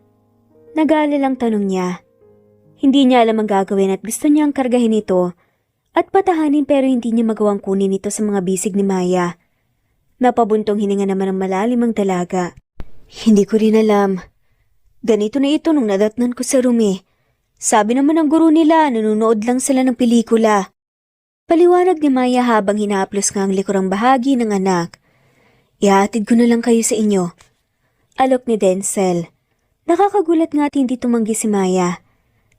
Nag-aalalang tanong niya. Hindi niya alam ang gagawin at gusto niyang kargahin ito at patahanin pero hindi niya magawang kunin ito sa mga bisig ni Maya. Napabuntong hininga naman ang malalim ang dalaga. Hindi ko rin alam. Ganito na ito nung nadatnan ko sa room. Sabi naman ng guro nila, nanonood lang sila ng pelikula. Paliwanag ni Maya habang hinahaplos nga ang likurang bahagi ng anak. Ihatid ko na lang kayo sa inyo. Alok ni Denzel. Nakakagulat nga at hindi tumanggi si Maya.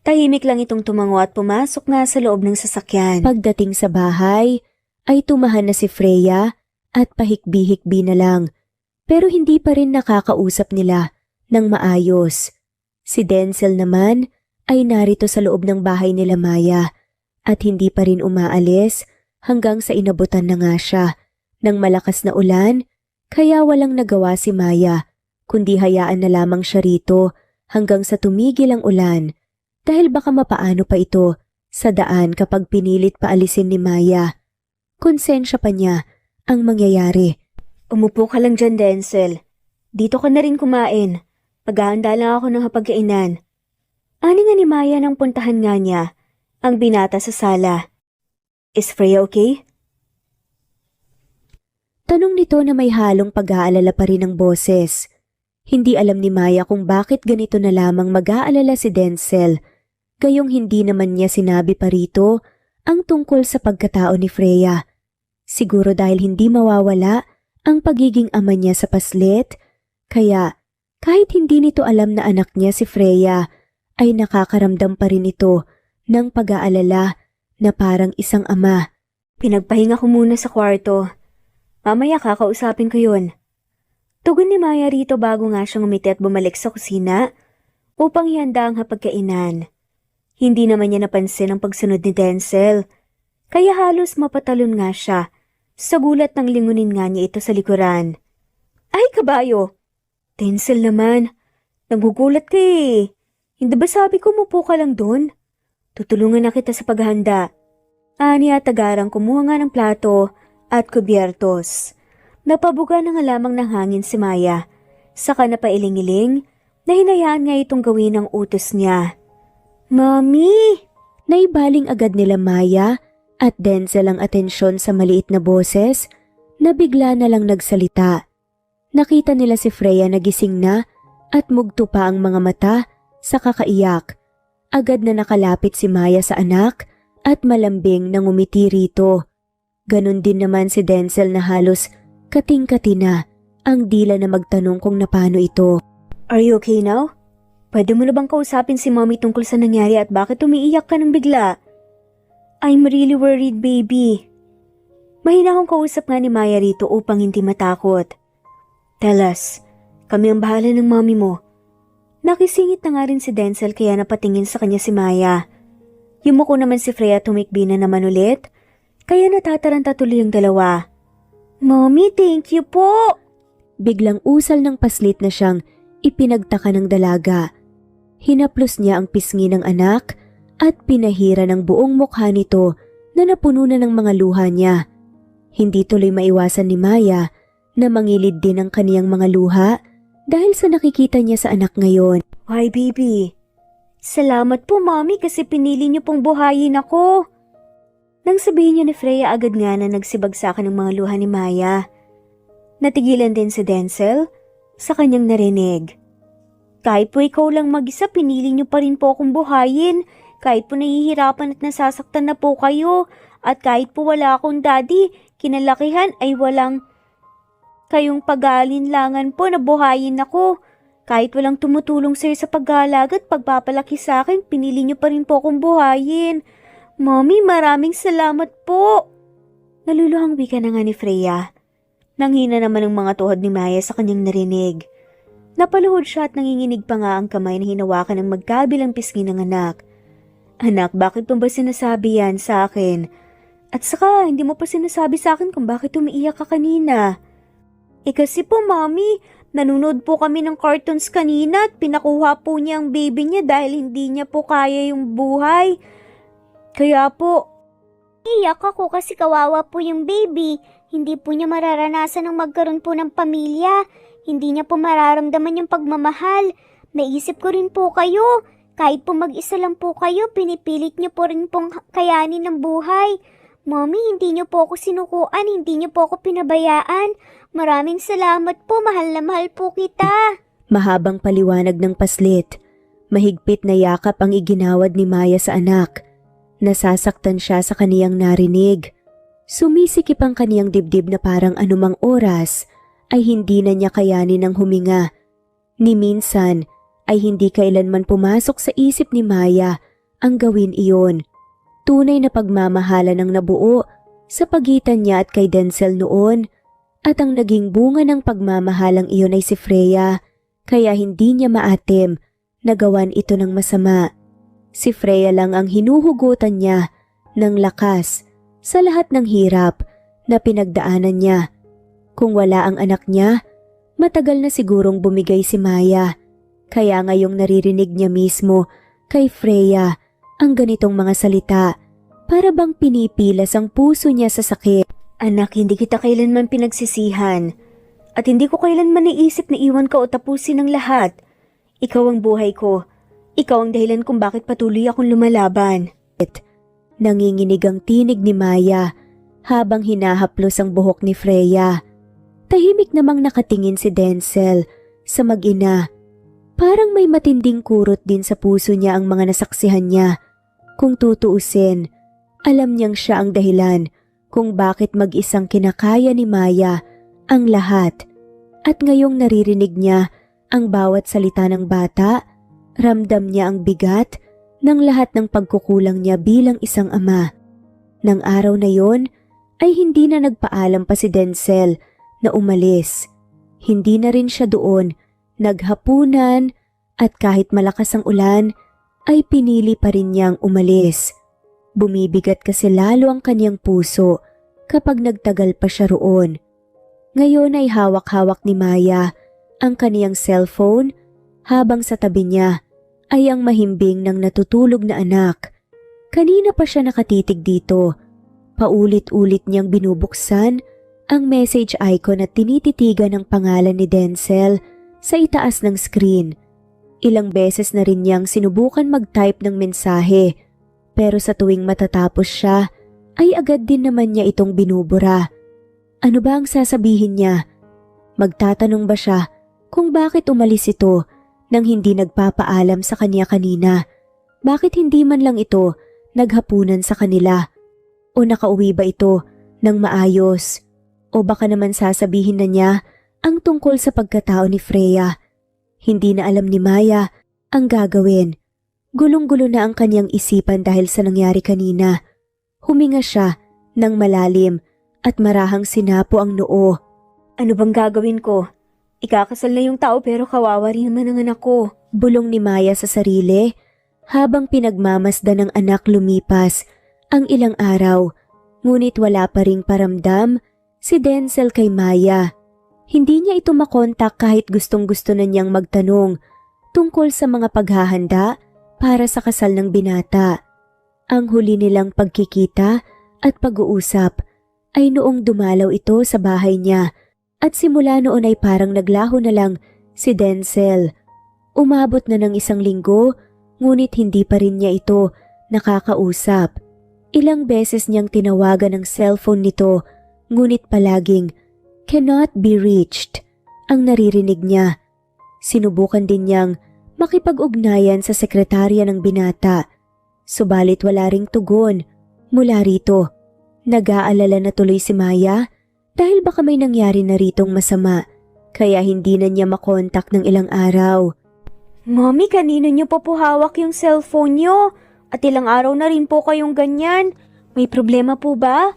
Tahimik lang itong tumango at pumasok nga sa loob ng sasakyan. Pagdating sa bahay, ay tumahan na si Freya at pahikbi-hikbi na lang. Pero hindi pa rin nakakausap nila ng maayos. Si Denzel naman ay narito sa loob ng bahay nila Maya at hindi pa rin umaalis hanggang sa inabutan na nga siya ng malakas na ulan. Kaya walang nagawa si Maya, kundi hayaan na lamang siya rito hanggang sa tumigil ang ulan dahil baka mapaano pa ito sa daan kapag pinilit paalisin ni Maya. Konsensya pa niya ang mangyayari. Umupo ka lang dyan, Denzel. Dito ka na rin kumain. Paghahanda lang ako ng hapagkainan. Ani nga ni Maya nang puntahan nga niya ang binata sa sala. Is Freya okay? Tanong nito na may halong pag-aalala pa rin ang boses. Hindi alam ni Maya kung bakit ganito na lamang mag-aalala si Denzel. Gayong hindi naman niya sinabi pa rito ang tungkol sa pagkatao ni Freya. Siguro dahil hindi mawawala ang pagiging ama niya sa paslit, kaya kahit hindi nito alam na anak niya si Freya, ay nakakaramdam pa rin ito ng pag-aalala na parang isang ama. Pinagpahinga ko muna sa kwarto. Mamaya kakausapin ko yun. Tugon ni Maya rito bago nga siyang umiti at bumalik sa kusina upang ihanda ang hapagkainan. Hindi naman niya napansin ang pagsunod ni Denzel, kaya halos mapatalon nga siya sa gulat ng lingunin nga niya ito sa likuran. Ay kabayo! Denzel naman, nagugulat ka eh. Hindi ba sabi ko umupo ka lang doon? Tutulungan na kita sa paghahanda. Ani at tagarang kumuha nga ng plato at kubyertos. Napabuga na nga lamang ng hangin si Maya. Saka napailing-iling na hinayaan nga itong gawin ang utos niya. Mami! Naibaling agad nila Maya at Denzel ang atensyon sa maliit na boses na bigla na lang nagsalita. Nakita nila si Freya na gising na at mugto pa ang mga mata sa kakaiyak. Agad na nakalapit si Maya sa anak at malambing nang umiti rito. Ganon din naman si Denzel na halos kating-kati na ang dila na magtanong kung napano ito. Are you okay now? Pwede mo na bang kausapin si Mommy tungkol sa nangyari at bakit umiiyak ka ng bigla? I'm really worried, baby. Mahina akong kausap nga ni Maya rito upang hindi matakot. Tell us, kami ang bahala ng mommy mo. Nakisingit na nga rin si Denzel kaya napatingin sa kanya si Maya. Yumuko naman si Freya tumikbi na naman ulit, kaya natataranta tuloy ang dalawa. Mommy, thank you po! Biglang usal ng paslit na siyang ipinagtaka ng dalaga. Hinaplos niya ang pisngi ng anak at pinahira ng buong mukha nito na napuno na ng mga luha niya. Hindi tuloy maiwasan ni Maya na mangilid din ang kaniyang mga luha dahil sa nakikita niya sa anak ngayon. Why, baby? Salamat po, Mommy, kasi pinili niyo pong buhayin ako. Nang sabihin niya ni Freya agad nga na nagsibagsakan ng mga luha ni Maya. Natigilan din si Denzel sa kanyang narinig. Kahit po ikaw lang mag-isa, pinili niyo pa rin po akong buhayin. Kahit po nahihirapan at nasasaktan na po kayo. At kahit po wala akong daddy, kinalakihan ay walang kayong pag-aalinlangan po na buhayin ako. Kahit walang tumutulong sa'yo sa pag-aalaga at pagpapalaki sa akin, pinili niyo pa rin po akong buhayin. Mommy, maraming salamat po. Naluluhang wika na nga ni Freya. Nanghina naman ang mga tuhod ni Maya sa kanyang narinig. Napaluhod siya at nanginginig pa nga ang kamay na hinawakan ng magkabilang pisngi ng anak. Anak, bakit mo ba sinasabi yan sa akin? At saka, hindi mo pa sinasabi sa akin kung bakit umiiyak ka kanina. Kasi po, Mommy, nanonood po kami ng cartoons kanina at pinakuha po niya ang baby niya dahil hindi niya po kaya yung buhay. Kaya po, iyak ako kasi kawawa po yung baby. Hindi po niya mararanasan ng magkaroon po ng pamilya. Hindi niya po mararamdaman yung pagmamahal. Naisip ko rin po kayo. Kahit po mag-isa lang po kayo, pinipilit niyo po rin pong kayanin ng buhay. Mommy, hindi niyo po ako sinukuan, hindi niyo po ako pinabayaan. Maraming salamat po, mahal na mahal po kita. Mahabang paliwanag ng paslit. Mahigpit na yakap ang iginawad ni Maya sa anak. Nasasaktan siya sa kaniyang narinig. Sumisikip ang kaniyang dibdib na parang anumang oras ay hindi na niya kayanin ang huminga. Ni minsan ay hindi kailanman pumasok sa isip ni Maya ang gawin iyon. Tunay na pagmamahala ng nabuo sa pagitan niya at kay Denzel noon at ang naging bunga ng pagmamahalang iyon ay si Freya kaya hindi niya maatim na gawan ito ng masama. Si Freya lang ang hinuhugutan niya ng lakas sa lahat ng hirap na pinagdaanan niya. Kung wala ang anak niya, matagal na sigurong bumigay si Maya. Kaya ngayong naririnig niya mismo kay Freya ang ganitong mga salita para bang pinipilas ang puso niya sa sakit. Anak, hindi kita kailanman pinagsisihan at hindi ko kailanman naisip na iwan ka o tapusin ang lahat. Ikaw ang buhay ko. Ikaw ang dahilan kung bakit patuloy akong lumalaban. Nanginginig ang tinig ni Maya habang hinahaplos ang buhok ni Freya. Tahimik namang nakatingin si Denzel sa mag-ina. Parang may matinding kurot din sa puso niya ang mga nasaksihan niya. Kung tutuusin, alam niyang siya ang dahilan kung bakit mag-isang kinakaya ni Maya ang lahat. At ngayong naririnig niya ang bawat salita ng bata, ramdam niya ang bigat ng lahat ng pagkukulang niya bilang isang ama. Nang araw na yon ay hindi na nagpaalam pa si Denzel na umalis. Hindi na rin siya doon naghapunan at kahit malakas ang ulan ay pinili pa rin niyang umalis. Bumibigat kasi lalo ang kanyang puso kapag nagtagal pa siya roon. Ngayon ay hawak-hawak ni Maya ang kaniyang cellphone habang sa tabi niya ay ang mahimbing ng natutulog na anak. Kanina pa siya nakatitig dito. Paulit-ulit niyang binubuksan ang message icon at tinititigan ang pangalan ni Denzel sa itaas ng screen. Ilang beses na rin niyang sinubukan mag-type ng mensahe pero sa tuwing matatapos siya ay agad din naman niya itong binubura. Ano ba ang sasabihin niya? Magtatanong ba siya kung bakit umalis ito nang hindi nagpapaalam sa kanya kanina? Bakit hindi man lang ito naghapunan sa kanila? O nakauwi ba ito ng maayos? O baka naman sasabihin na niya ang tungkol sa pagkatao ni Freya? Hindi na alam ni Maya ang gagawin. Gulong-gulo na ang kanyang isipan dahil sa nangyari kanina. Huminga siya ng malalim at marahang sinapo ang noo. Ano bang gagawin ko? Ikakasal na yung tao pero kawawa rin naman ang anak ko. Bulong ni Maya sa sarili habang pinagmamasdan ng anak lumipas ang ilang araw, ngunit wala pa ring paramdam si Denzel kay Maya. Hindi niya ito makontak kahit gustong-gusto na niyang magtanong tungkol sa mga paghahanda para sa kasal ng binata. Ang huli nilang pagkikita at pag-uusap ay noong dumalaw ito sa bahay niya at simula noon ay parang naglaho na lang si Denzel. Umabot na ng 1 linggo ngunit hindi pa rin niya ito nakakausap. Ilang beses niyang tinawagan ang cellphone nito ngunit palaging cannot be reached ang naririnig niya. Sinubukan din niyang makipag-ugnayan sa sekretarya ng binata. Subalit wala ring tugon mula rito. Nag-aalala na tuloy si Maya dahil baka may nangyari na ritong masama kaya hindi na niya makontak ng ilang araw. Mommy, kanino niyo pa po hawak yung cellphone niyo? At ilang araw na rin po kayong ganyan. May problema po ba?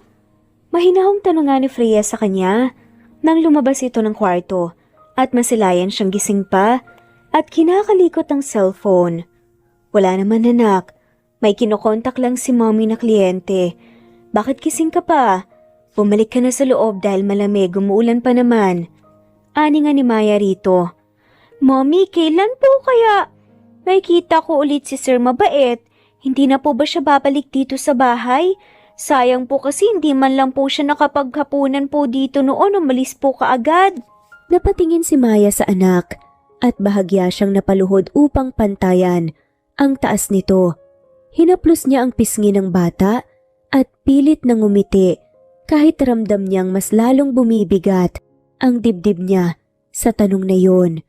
Mahinahong tanong nga ni Freya sa kanya nang lumabas ito ng kwarto at masilayan siyang gising pa at kinakalikot ang cellphone. Wala naman anak, may kinokontak lang si mommy na kliyente. Bakit gising ka pa? Bumalik ka na sa loob dahil malamig, umuulan pa naman. Ani nga ni Maya rito. Mommy, kailan po kaya makikita ko ulit si Sir Mabait? Hindi na po ba siya babalik dito sa bahay? Sayang po kasi hindi man lang po siya nakapaghapunan po dito noon, umalis po kaagad. Napatingin si Maya sa anak at bahagya siyang napaluhod upang pantayan ang taas nito. Hinaplos niya ang pisngi ng bata at pilit nang ngumiti kahit ramdam niyang mas lalong bumibigat ang dibdib niya sa tanong na yon.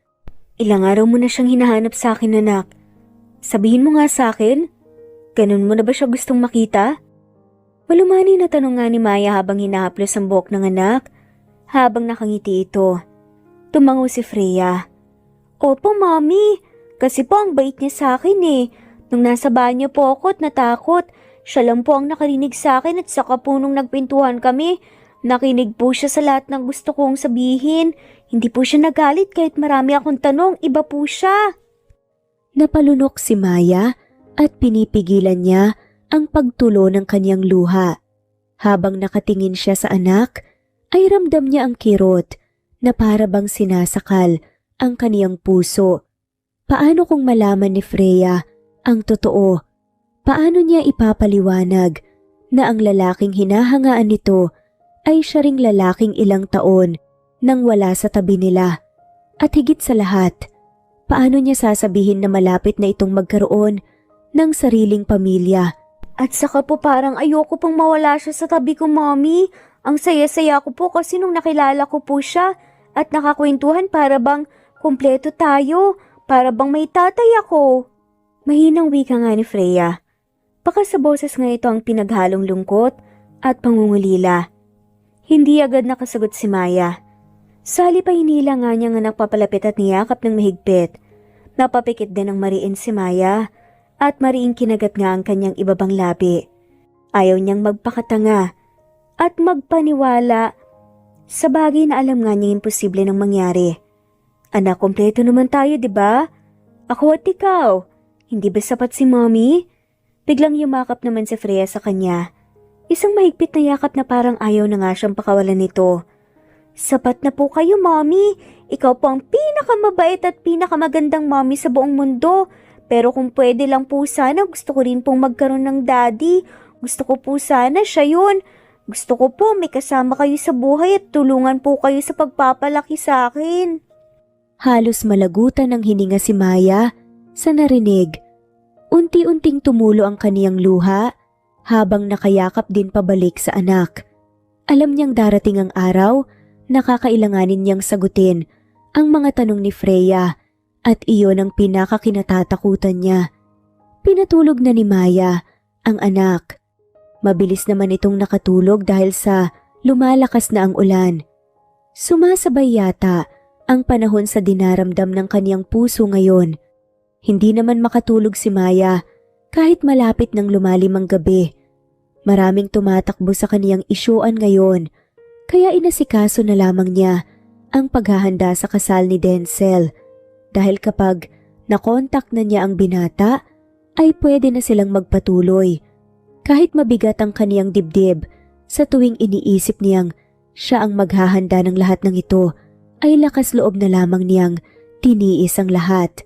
Ilang araw mo na siyang hinahanap sa akin, anak. Sabihin mo nga sa akin, ganun mo na ba siya gustong makita? Malumani na tanong nga ni Maya habang hinahaplos ang buhok ng anak, habang nakangiti ito. Tumango si Freya. Opo, Mommy. Kasi po ang bait niya sa akin eh. Nung nasa banyo po ako at natakot, siya lang po ang nakarinig sa akin at saka po nung nagpintuhan kami, nakinig po siya sa lahat ng gusto kong sabihin. Hindi po siya nagalit kahit marami akong tanong, iba po siya. Napalunok si Maya at pinipigilan niya ang pagtulo ng kanyang luha. Habang nakatingin siya sa anak, ay ramdam niya ang kirot na para bang sinasakal ang kaniyang puso. Paano kung malaman ni Freya ang totoo? Paano niya ipapaliwanag na ang lalaking hinahangaan nito ay siya ring lalaking ilang taon nang wala sa tabi nila? At higit sa lahat, paano niya sasabihin na malapit na itong magkaroon ng sariling pamilya? At saka po parang ayoko pong mawala siya sa tabi ko, Mommy. Ang saya-saya ko po kasi nung nakilala ko po siya at nakakwentuhan para bang kumpleto tayo, para bang may tatay ako. Mahinang wika nga ni Freya. Baka sa boses nga ito ang pinaghalong lungkot at pangungulila. Hindi agad nakasagot si Maya. Sali pa hinila nga niya nga nagpapalapit at niyakap ng mahigpit. Napapikit din ang mariin si Maya at mariing kinagat nga ang kanyang ibabang labi. Ayaw niyang magpakatanga at magpaniwala sa bagay na alam nga niya imposible nang mangyari. Anak, kompleto naman tayo, di ba? Ako at ikaw. Hindi ba sapat si Mommy? Biglang yumakap naman si Freya sa kanya. Isang mahigpit na yakap na parang ayaw na nga siyang pakawalan nito. Sapat na po kayo, Mommy. Ikaw po ang pinakamabait at pinakamagandang mommy sa buong mundo. Pero kung pwede lang po sana, gusto ko rin pong magkaroon ng daddy. Gusto ko po sana siya yun. Gusto ko po may kasama kayo sa buhay at tulungan po kayo sa pagpapalaki sa akin. Halos malagutan ng hininga si Maya sa narinig. Unti-unting tumulo ang kaniyang luha habang nakayakap din pabalik sa anak. Alam niyang darating ang araw na kakailanganin niyang sagutin ang mga tanong ni Freya. At iyon ang pinakakinatatakutan niya. Pinatulog na ni Maya ang anak. Mabilis naman itong nakatulog dahil sa lumalakas na ang ulan. Sumasabay yata ang panahon sa dinaramdam ng kaniyang puso ngayon. Hindi naman makatulog si Maya kahit malapit ng lumalim ang gabi. Maraming tumatakbo sa kaniyang isyuan ngayon, kaya inasikaso na lamang niya ang paghahanda sa kasal ni Denzel. Dahil kapag nakontak na niya ang binata, ay pwede na silang magpatuloy. Kahit mabigat ang kaniyang dibdib, sa tuwing iniisip niyang siya ang maghahanda ng lahat ng ito, ay lakas loob na lamang niyang tiniis ang lahat.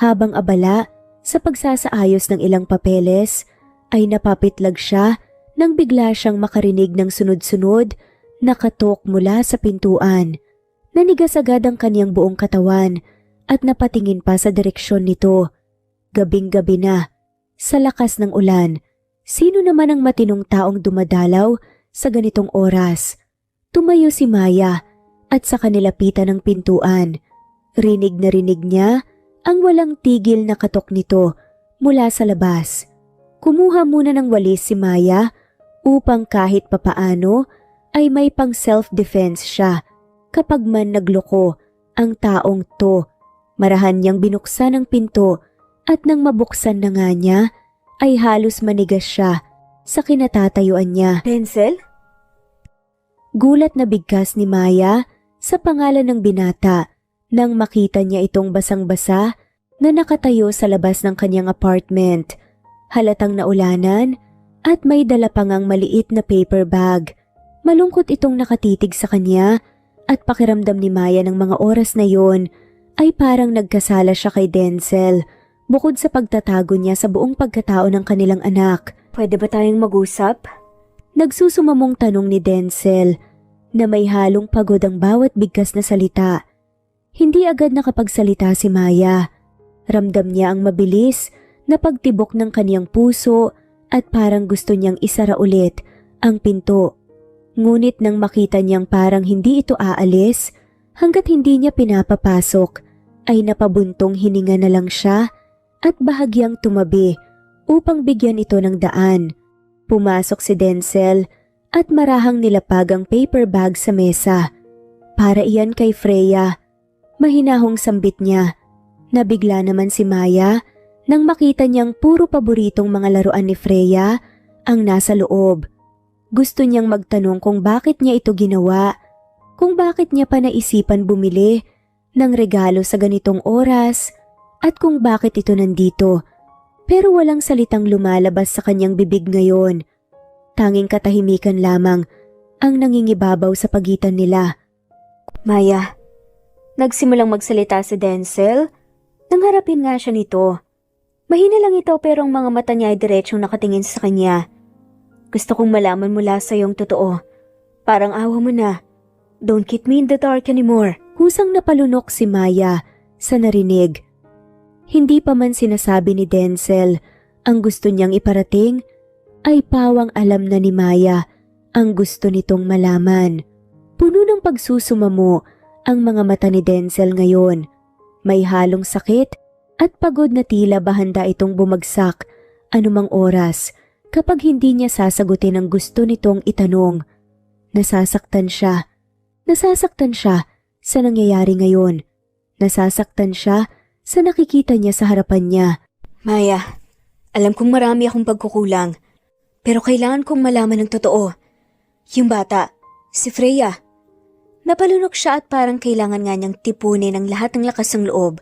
Habang abala sa pagsasaayos ng ilang papeles, ay napapitlag siya nang bigla siyang makarinig ng sunod-sunod na katok mula sa pintuan. Nanigas agad ang kaniyang buong katawan at napatingin pa sa direksyon nito. Gabing-gabi na, sa lakas ng ulan. Sino naman ang matinong taong dumadalaw sa ganitong oras? Tumayo si Maya at sa kanilapitan ng pintuan. Rinig na rinig niya ang walang tigil na katok nito mula sa labas. Kumuha muna ng walis si Maya upang kahit papaano ay may pang self-defense siya kapag man nagloko ang taong to. Marahan niyang binuksan ang pinto at nang mabuksan na nga niya ay halos manigas siya sa kinatatayuan niya. Denzel? Gulat na bigkas ni Maya sa pangalan ng binata nang makita niya itong basang-basa na nakatayo sa labas ng kanyang apartment. Halatang naulanan at may dala pa ngang maliit na paper bag. Malungkot itong nakatitig sa kanya at pakiramdam ni Maya ng mga oras na yon ay parang nagkasala siya kay Denzel. Bukod sa pagtatago niya sa buong pagkatao ng kanilang anak. Pwede ba tayong mag-usap? Nagsusumamong tanong ni Denzel na may halong pagod ang bawat bigkas na salita. Hindi agad nakapagsalita si Maya. Ramdam niya ang mabilis na pagtibok ng kaniyang puso at parang gusto niyang isara ulit ang pinto. Ngunit nang makita niyang parang hindi ito aalis hanggat hindi niya pinapapasok, ay napabuntong hininga na lang siya at bahagyang tumabi upang bigyan ito ng daan. Pumasok si Denzel at marahang nilapag ang paper bag sa mesa. Para iyan kay Freya. Mahinahong sambit niya. Nabigla naman si Maya nang makita niyang puro paboritong mga laruan ni Freya ang nasa loob. Gusto niyang magtanong kung bakit niya ito ginawa, kung bakit niya pa naisipan bumili ng regalo sa ganitong oras, at kung bakit ito nandito. Pero walang salitang lumalabas sa kanyang bibig ngayon. Tanging katahimikan lamang ang nangingibabaw sa pagitan nila. Maya, nagsimulang magsalita si Denzel. Nangharapin nga siya nito. Mahina lang ito pero ang mga mata niya ay diretsyong nakatingin sa kanya. Gusto kong malaman mula sa iyong totoo. Parang awa mo na. Don't keep me in the dark anymore. Kusang napalunok si Maya sa narinig. Hindi pa man sinasabi ni Denzel ang gusto niyang iparating, ay pawang alam na ni Maya ang gusto nitong malaman. Puno ng pagsusumamo ang mga mata ni Denzel ngayon. May halong sakit at pagod na tila ba handa itong bumagsak anumang oras kapag hindi niya sasagutin ang gusto nitong itanong. Nasasaktan siya. Nasasaktan siya sa nangyayari ngayon. Nasasaktan siya sa nakikita niya sa harapan niya. Maya, alam kong marami akong pagkukulang, pero kailangan kong malaman ng totoo. Yung bata, si Freya. Napalunok siya at parang kailangan nga niyang tipunin ang lahat ng lakas ng loob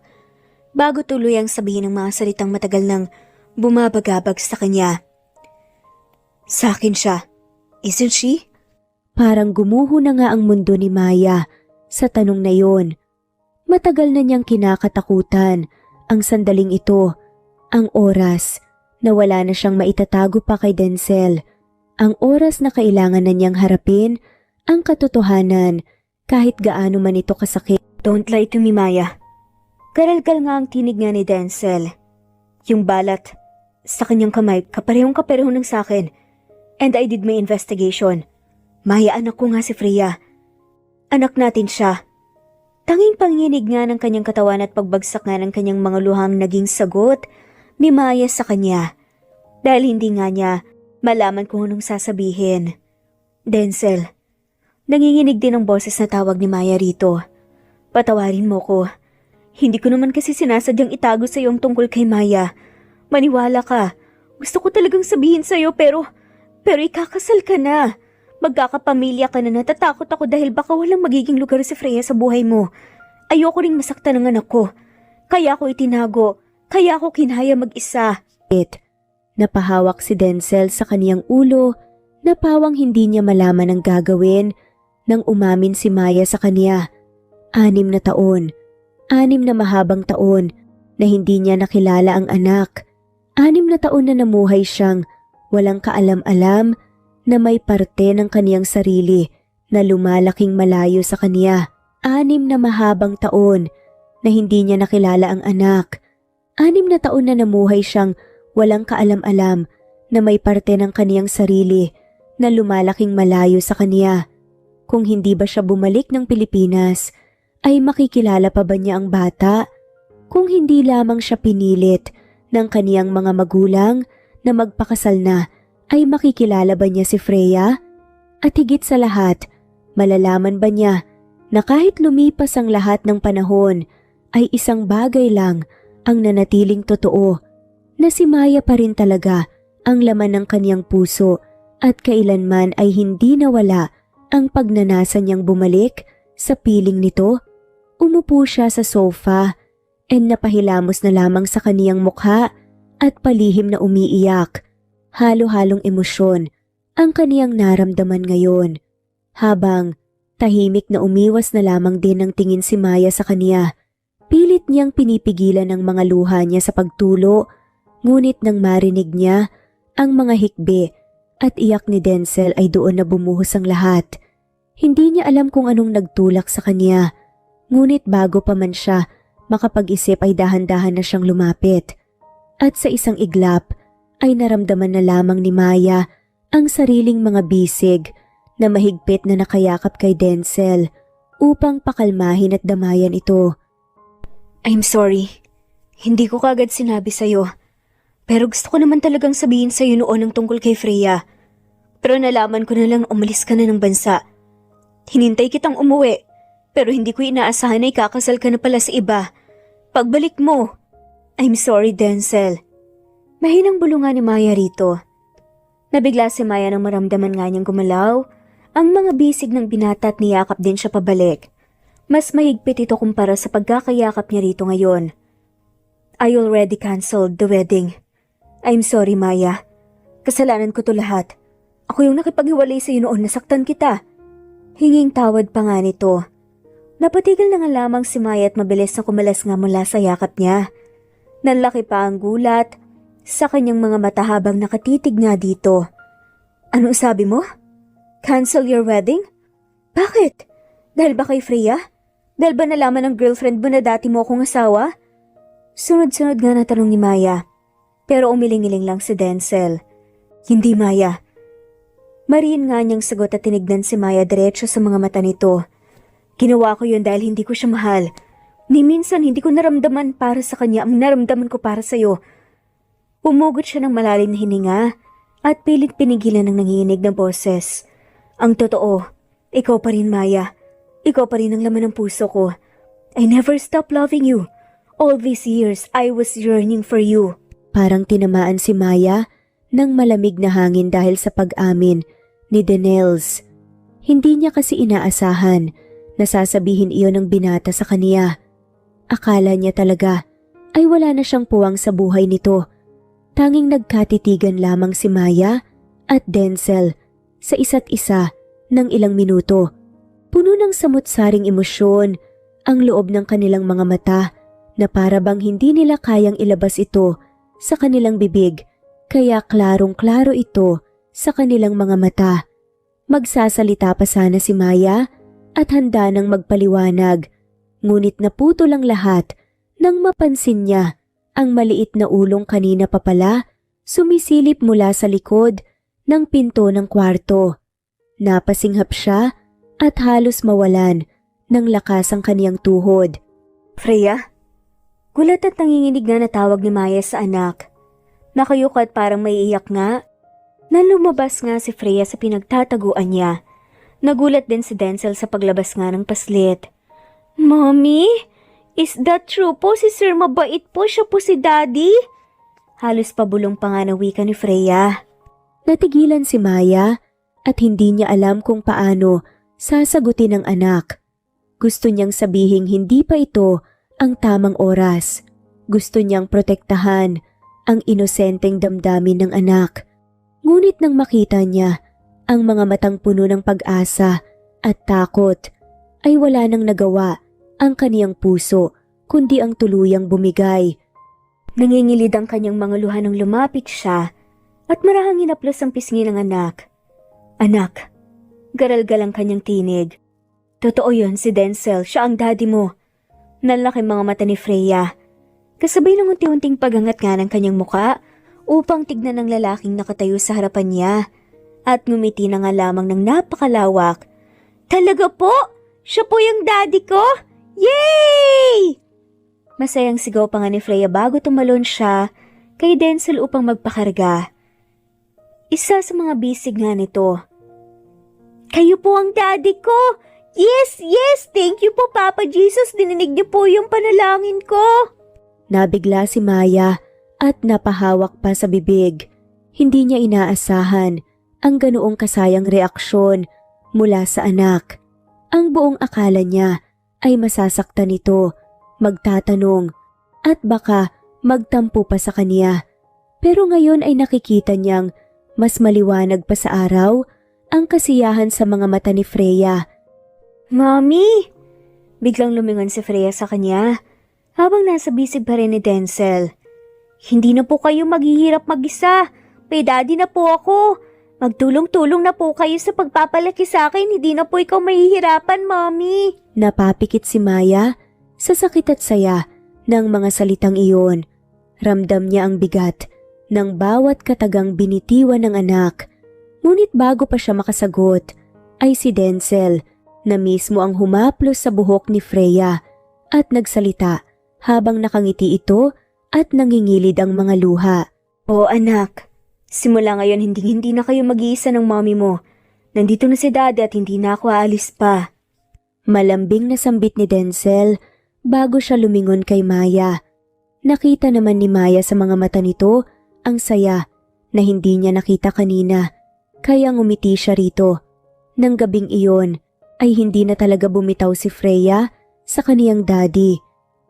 bago tuluyang sabihin ng mga salitang matagal nang bumabagabag sa kanya. Sa akin siya, isn't she? Parang gumuho na nga ang mundo ni Maya sa tanong na yon. Matagal na niyang kinakatakutan ang sandaling ito, ang oras na wala na siyang maitatago pa kay Denzel, ang oras na kailangan na niyang harapin ang katotohanan kahit gaano man ito kasakit. Don't lie to me, Maya. Garalgal nga ang tinig nga ni Denzel. Yung balat sa kanyang kamay kaparehong-kapareho ng sa akin, and I did my investigation. Maya, anak ko nga si Freya. Anak natin siya. Tanging panginig nga ng kanyang katawan at pagbagsak nga ng kanyang mga luhang naging sagot ni Maya sa kanya. Dahil hindi nga niya malaman kung anong sasabihin. Denzel, nanginginig din ang boses na tawag ni Maya rito. Patawarin mo ko. Hindi ko naman kasi sinasadyang itago sa iyo ang tungkol kay Maya. Maniwala ka. Gusto ko talagang sabihin sa iyo pero ikakasal ka na. Magkakapamilya ka na, natatakot ako dahil baka walang magiging lugar si Freya sa buhay mo. Ayoko ring masaktan ng anak ko. Kaya ako itinago. Kaya ako kinaya mag-isa. Napahawak si Denzel sa kaniyang ulo na pawang hindi niya malaman ang gagawin nang umamin si Maya sa kaniya. 6 na taon. 6 na mahabang taon na hindi niya nakilala ang anak. 6 na taon na namuhay siyang walang kaalam-alam na may parte ng kaniyang sarili na lumalaking malayo sa kaniya. 6 na mahabang taon na hindi niya nakilala ang anak. 6 na taon na namuhay siyang walang kaalam-alam na may parte ng kaniyang sarili na lumalaking malayo sa kaniya. Kung hindi ba siya bumalik ng Pilipinas, ay makikilala pa ba niya ang bata? Kung hindi lamang siya pinilit ng kaniyang mga magulang na magpakasal na, ay makikilala ba niya si Freya? At higit sa lahat, malalaman ba niya na kahit lumipas ang lahat ng panahon, ay isang bagay lang ang nanatiling totoo, na si Maya pa rin talaga ang laman ng kaniyang puso at kailanman ay hindi nawala ang pagnanasa niyang bumalik sa piling nito. Umupo siya sa sofa and napahilamos na lamang sa kaniyang mukha at palihim na umiiyak. Halo-halong emosyon ang kaniyang naramdaman ngayon, habang tahimik na umiwas na lamang din ang tingin si Maya sa kaniya. Pilit niyang pinipigilan ang mga luha niya sa pagtulo, ngunit nang marinig niya ang mga hikbi at iyak ni Denzel ay doon na bumuhos ang lahat. Hindi niya alam kung anong nagtulak sa kanya, ngunit bago pa man siya makapag-isip ay dahan-dahan na siyang lumapit. At sa isang iglap ay naramdaman na lamang ni Maya ang sariling mga bisig na mahigpit na nakayakap kay Denzel upang pakalmahin at damayan ito. I'm sorry. Hindi ko kagad sinabi sa'yo. Pero gusto ko naman talagang sabihin sa'yo noon ang tungkol kay Freya. Pero nalaman ko na lang umalis ka na ng bansa. Hinintay kitang umuwi, pero hindi ko inaasahan na ikakasal ka na pala sa iba. Pagbalik mo, I'm sorry, Denzel. Mahinang bulungan ni Maya rito. Nabigla si Maya nang maramdaman nga niyang gumalaw. Ang mga bisig ng binata at niyakap din siya pabalik. Mas mahigpit ito kumpara sa pagkakayakap niya rito ngayon. I already canceled the wedding. I'm sorry, Maya. Kasalanan ko to lahat. Ako yung nakipaghiwalay sa iyo noon, nasaktan kita. Hinging tawad pa nga nito. Napatigil na nga lamang si Maya at mabilis na kumalas nga mula sa yakap niya. Nanlaki pa ang gulat sa kanyang mga mata habang nakatitig nga dito. Anong sabi mo? Cancel your wedding? Bakit? Dahil ba kay Freya? Dahil ba nalaman ng girlfriend mo na dati mo akong asawa? Sunod-sunod nga na tanong ni Maya. Pero umiling-iling lang si Denzel. Hindi, Maya. Mariin nga niyang sagot at tinignan si Maya diretso sa mga mata nito. Ginawa ko yun dahil hindi ko siya mahal. Ni minsan hindi ko naramdaman para sa kanya ang naramdaman ko para sa'yo. Umugot siya ng malalim na hininga at pilit pinigilan ng nanginginig na boses. Ang totoo, ikaw pa rin, Maya. Ikaw pa rin ang laman ng puso ko. I never stopped loving you. All these years, I was yearning for you. Parang tinamaan si Maya ng malamig na hangin dahil sa pag-amin ni Denels. Hindi niya kasi inaasahan na sasabihin iyon ng binata sa kaniya. Akala niya talaga ay wala na siyang puwang sa buhay nito. Tanging nagkatitigan lamang si Maya at Denzel sa isa't isa ng ilang minuto. Puno ng samut-saring emosyon ang loob ng kanilang mga mata na para bang hindi nila kayang ilabas ito sa kanilang bibig, kaya klarong-klaro ito sa kanilang mga mata. Magsasalita pa sana si Maya at handa nang magpaliwanag, ngunit naputo lang lahat nang mapansin niya ang maliit na ulong kanina pa pala sumisilip mula sa likod ng pinto ng kwarto. Napasinghap siya at halos mawalan ng lakas ang kaniyang tuhod. Freya? Gulat at nanginginig na natawag ni Maya sa anak. Nakayuko at parang maiiyak nga. Nang lumabas nga si Freya sa pinagtataguan niya. Nagulat din si Denzel sa paglabas nga ng paslit. Mommy? Is that true po? Si Sir mabait po, siya po si Daddy? Halos pabulong pa nga na wika ni Freya. Natigilan si Maya at hindi niya alam kung paano sasagutin ang anak. Gusto niyang sabihing hindi pa ito ang tamang oras. Gusto niyang protektahan ang inosenteng damdamin ng anak. Ngunit nang makita niya ang mga matang puno ng pag-asa at takot, ay wala nang nagawa ang kaniyang puso kundi ang tuluyang bumigay. Nangingilid ang kanyang mga luha nang lumapit siya at marahang hinaplos ang pisngi ng anak. Anak, garalgal ang kanyang tinig. Totoo yun, si Denzel, siya ang daddy mo. Nalaki mga mata ni Freya. Kasabay ng unti-unting pagangat nga ng kanyang muka upang tignan ng lalaking nakatayo sa harapan niya at ngumiti na nga lamang ng napakalawak. Talaga po? Siya po yung daddy ko? Yay! Masayang sigaw pa nga ni Freya bago tumalon siya kay Denzel upang magpakarga. Isa sa mga bisig nga nito. Kayo po ang daddy ko! Yes, yes! Thank you po, Papa Jesus! Dininig niyo po yung panalangin ko! Nabigla si Maya at napahawak pa sa bibig. Hindi niya inaasahan ang ganoong kasayang reaksyon mula sa anak. Ang buong akala niya ay masasaktan ito, magtatanong at baka magtampo pa sa kanya. Pero ngayon ay nakikita niyang mas maliwanag pa sa araw ang kasiyahan sa mga mata ni Freya. Mommy! Biglang lumingon si Freya sa kanya habang nasa bisig pa rin ni Denzel. Hindi na po kayo maghihirap mag-isa. May daddy na po ako. Magtulong-tulong na po kayo sa pagpapalaki sa akin. Hindi na po ikaw mahihirapan, Mommy. Napapikit si Maya sa sakit at saya ng mga salitang iyon. Ramdam niya ang bigat ng bawat katagang binitiwan ng anak. Ngunit bago pa siya makasagot, ay si Denzel na mismo ang humaplos sa buhok ni Freya at nagsalita habang nakangiti ito at nangingilid ang mga luha. O anak, simula ngayon hindi na kayo mag-iisa ng mommy mo. Nandito na si daddy at hindi na ako aalis pa. Malambing na sambit ni Denzel bago siya lumingon kay Maya. Nakita naman ni Maya sa mga mata nito ang saya na hindi niya nakita kanina, kaya ngumiti siya rito. Nang gabing iyon ay hindi na talaga bumitaw si Freya sa kaniyang daddy.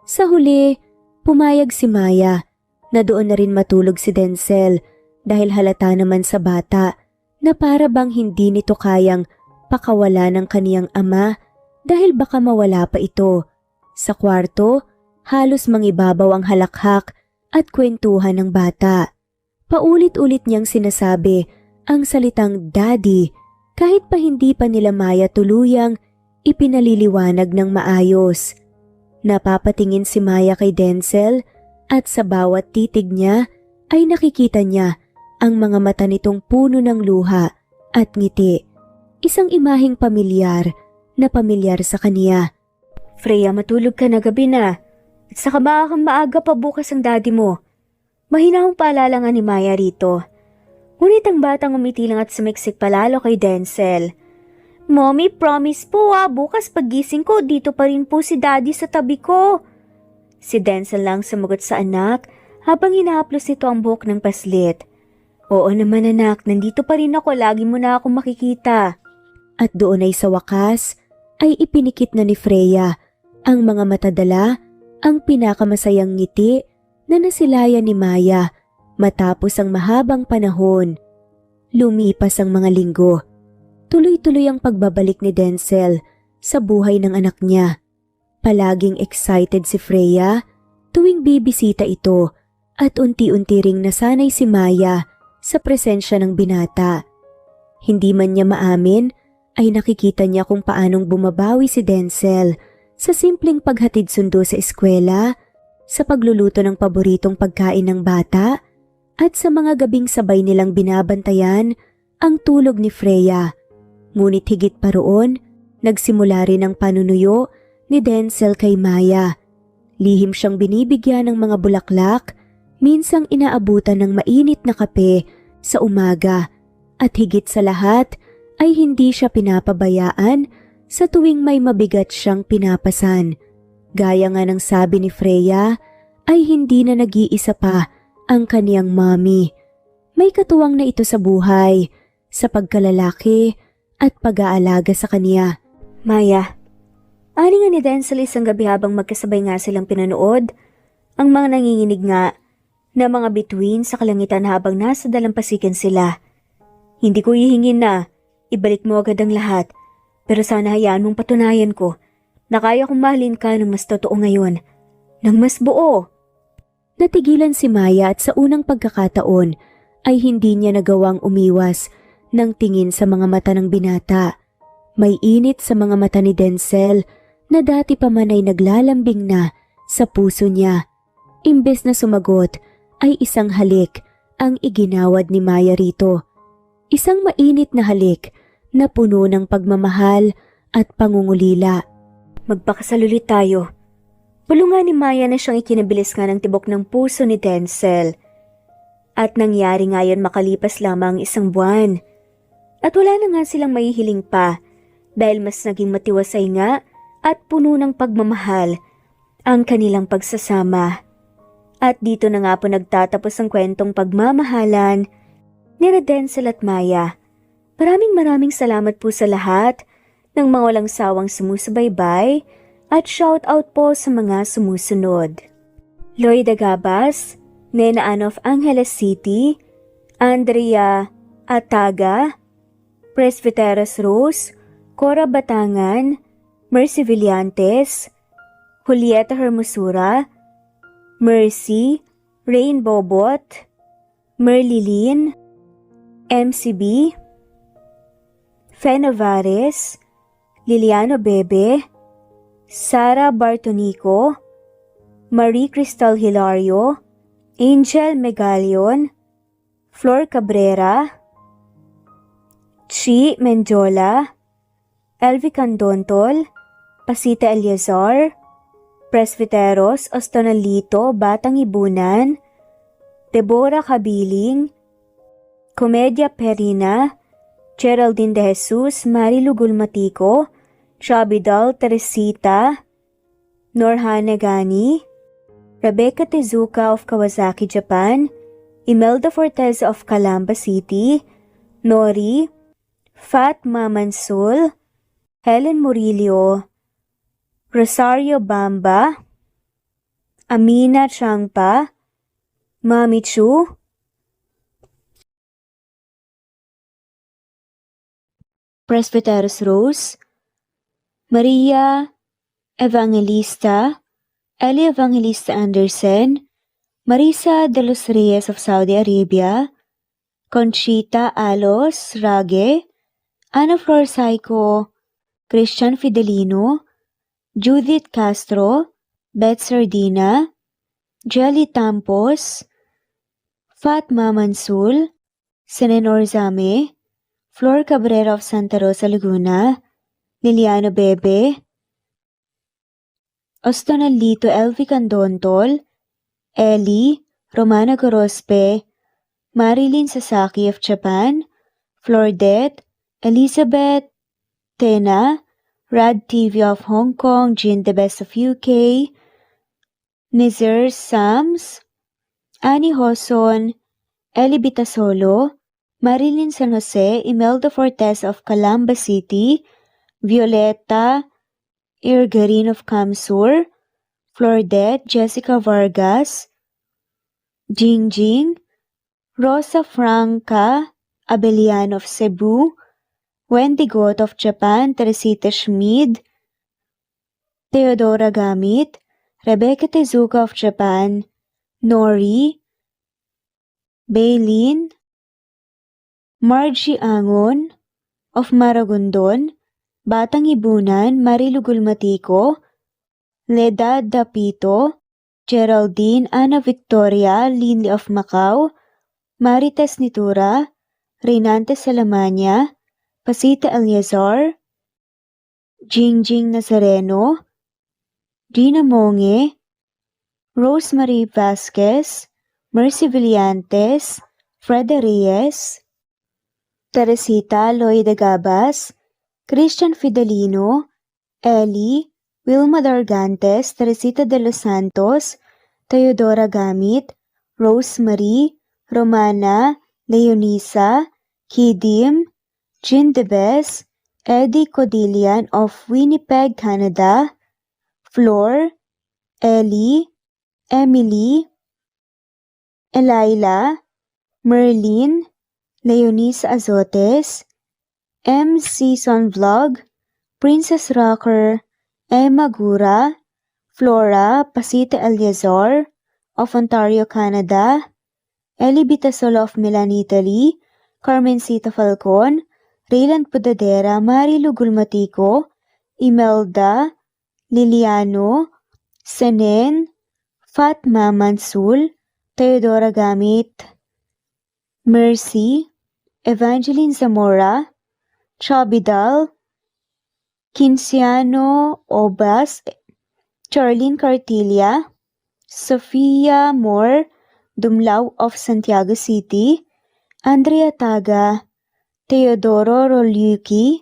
Sa huli, pumayag si Maya na doon na rin matulog si Denzel dahil halata naman sa bata na para bang hindi nito kayang pakawala ng kaniyang ama dahil baka mawala pa ito. Sa kwarto, halos mangibabaw ang halakhak at kwentuhan ng bata. Paulit-ulit niyang sinasabi ang salitang daddy kahit pa hindi pa nila Maya tuluyang ipinaliliwanag ng maayos. Napapatingin si Maya kay Denzel at sa bawat titig niya ay nakikita niya ang mga mata nitong puno ng luha at ngiti. Isang imaheng pamilyar na pamilyar sa kaniya. Freya, matulog ka na, gabi na. At saka maaga pa bukas ang daddy mo. Mahinahong paalala nga ni Maya rito. Ngunit ang batang umiti lang at sumiksik palalo kay Denzel. Mommy, promise po bukas paggising ko dito pa rin po si daddy sa tabi ko. Si Denzel lang sumagot sa anak habang hinahaplos nito ang buhok ng paslit. Oo naman anak, nandito pa rin ako, lagi mo na akong makikita. At doon ay sa wakas ay ipinikit na ni Freya ang mga matadala, ang pinakamasayang ngiti na nasilayan ni Maya matapos ang mahabang panahon. Lumipas ang mga linggo. Tuloy-tuloy ang pagbabalik ni Denzel sa buhay ng anak niya. Palaging excited si Freya tuwing bibisita ito at unti-unti ring nasanay si Maya sa presensya ng binata. Hindi man niya maamin ay nakikita niya kung paanong bumabawi si Denzel sa simpleng paghatid sundo sa eskwela, sa pagluluto ng paboritong pagkain ng bata, at sa mga gabing sabay nilang binabantayan ang tulog ni Freya. Ngunit higit pa roon, nagsimula rin ang panunuyo ni Denzel kay Maya. Lihim siyang binibigyan ng mga bulaklak, minsang inaabutan ng mainit na kape sa umaga, at higit sa lahat ay hindi siya pinapabayaan sa tuwing may mabigat siyang pinapasan. Gaya nga ng sabi ni Freya, ay hindi na nag-iisa pa ang kaniyang mommy. May katuwang na ito sa buhay, sa pagkalalaki at pag-aalaga sa kaniya. Maya, Ani nga ni Denzel isang gabi habang magkasabay nga silang pinanood, ang mga nanginginig nga na mga bituin sa kalangitan habang nasa dalampasigan sila. Hindi ko hihingin na ibalik mo agad ang lahat, pero sana hayaan mong patunayan ko na kaya kong mahalin ka ng mas totoo ngayon, ng mas buo. Natigilan si Maya at sa unang pagkakataon ay hindi niya nagawang umiwas ng tingin sa mga mata ng binata. May init sa mga mata ni Denzel na dati pa man ay naglalambing na sa puso niya. Imbes na sumagot ay isang halik ang iginawad ni Maya rito. Isang mainit na halik na puno ng pagmamahal at pangungulila. Magpakasalulit tayo. Bulungan ni Maya na siyang ikinabilis nga ng tibok ng puso ni Denzel. At nangyari ngayon makalipas lamang isang buwan. At wala na nga silang mahihiling pa dahil mas naging matiwasay nga at puno ng pagmamahal ang kanilang pagsasama. At dito na nga po nagtatapos ang kwentong pagmamahalan ni Denzel at Maya. Maraming salamat po sa lahat ng mga walang sawang sumusubaybay at shout out po sa mga sumusunod. Lloyd Agabas, Nena Ann of Angeles City, Andrea Ataga, Presbyteros Rose, Cora Batangan, Mercy Villantes, Julieta Hermosura, Mercy, Rain Bobot, Merlilin, MCB, Fenavares, Liliano Bebe, Sara Bartonico, Marie Cristal Hilario, Angel Megalion, Flor Cabrera, Chi Menjola, Elvi Candontol, Pasita Eliazar, Presbyteros Ostonalito Batang Ibunan, Deborah Kabiling, Comedia Perina, Geraldine de Jesus, Marilu Gulmatico, Chabidal Teresita, Norhane Gani, Rebecca Tezuka of Kawasaki, Japan, Imelda Fortez of Calamba City, Nori, Fatma Mansul, Helen Murillo, Rosario Bamba, Amina Changpa, Mami Chu, Presbyteros Rose, Maria Evangelista, Eli Evangelista Anderson, Marisa de los Reyes of Saudi Arabia, Conchita Alos Rage, Ana Flor Saico, Christian Fidelino, Judith Castro, Beth Sardina, Jelly Tampos, Fatma Mansul, Senenor Zame, Flor Cabrera of Santa Rosa, Laguna, Liliano Bebe, Ostonalito Elvi Candontol, Ellie, Romana Gorospe, Marilyn Sasaki of Japan, Flordet, Elizabeth Tena, Rad TV of Hong Kong, Jean the Best of UK, Nizar Sams, Annie Hoson, Ellie Bitasolo, Marilyn San Jose, Imelda Fortes of Calamba City, Violeta Irgarin of Kamsur, Flordet, Jessica Vargas, Jingjing, Rosa Franca Abelian of Cebu, Wendy Goth of Japan, Teresita Schmid, Theodora Gamit, Rebecca Tezuka of Japan, Nori, Baylin, Margie Angon of Maragondon, Batang Ibunan, Marilu Gulmatico, Leda Dapito, Geraldine Ana Victoria Linley of Macau, Marites Nitura, Reynante Salamania, Pasita Eliazar, Jingjing Nazareno, Gina Monge, Rosemary Vasquez, Mercy Villantes, Freda Reyes, Teresita Lloyd Agabas, Christian Fidelino, Ellie, Wilma Dargantes, Teresita de los Santos, Teodora Gamit, Rosemary, Romana, Leonisa, Kidim, Jean Debes, Eddie Codillian of Winnipeg, Canada, Flor, Ellie, Emily, Elila, Merlin, Leonisa Azotes, M. Season Vlog, Princess Rocker, Emma Gura, Flora Pasita Eliazar of Ontario, Canada, Ellie Bitasol of Milan, Italy, Carmencita Falcon, Rayland Pudadera, Marilu Gulmatico, Imelda, Liliano, Senen, Fatma Mansul, Teodora Gamit, Mercy, Evangeline Zamora, Chabidal, Kinciano Obas, Charlene Cartilla, Sofia Moore, Dumlao of Santiago City, Andrea Taga, Teodoro Roliuki,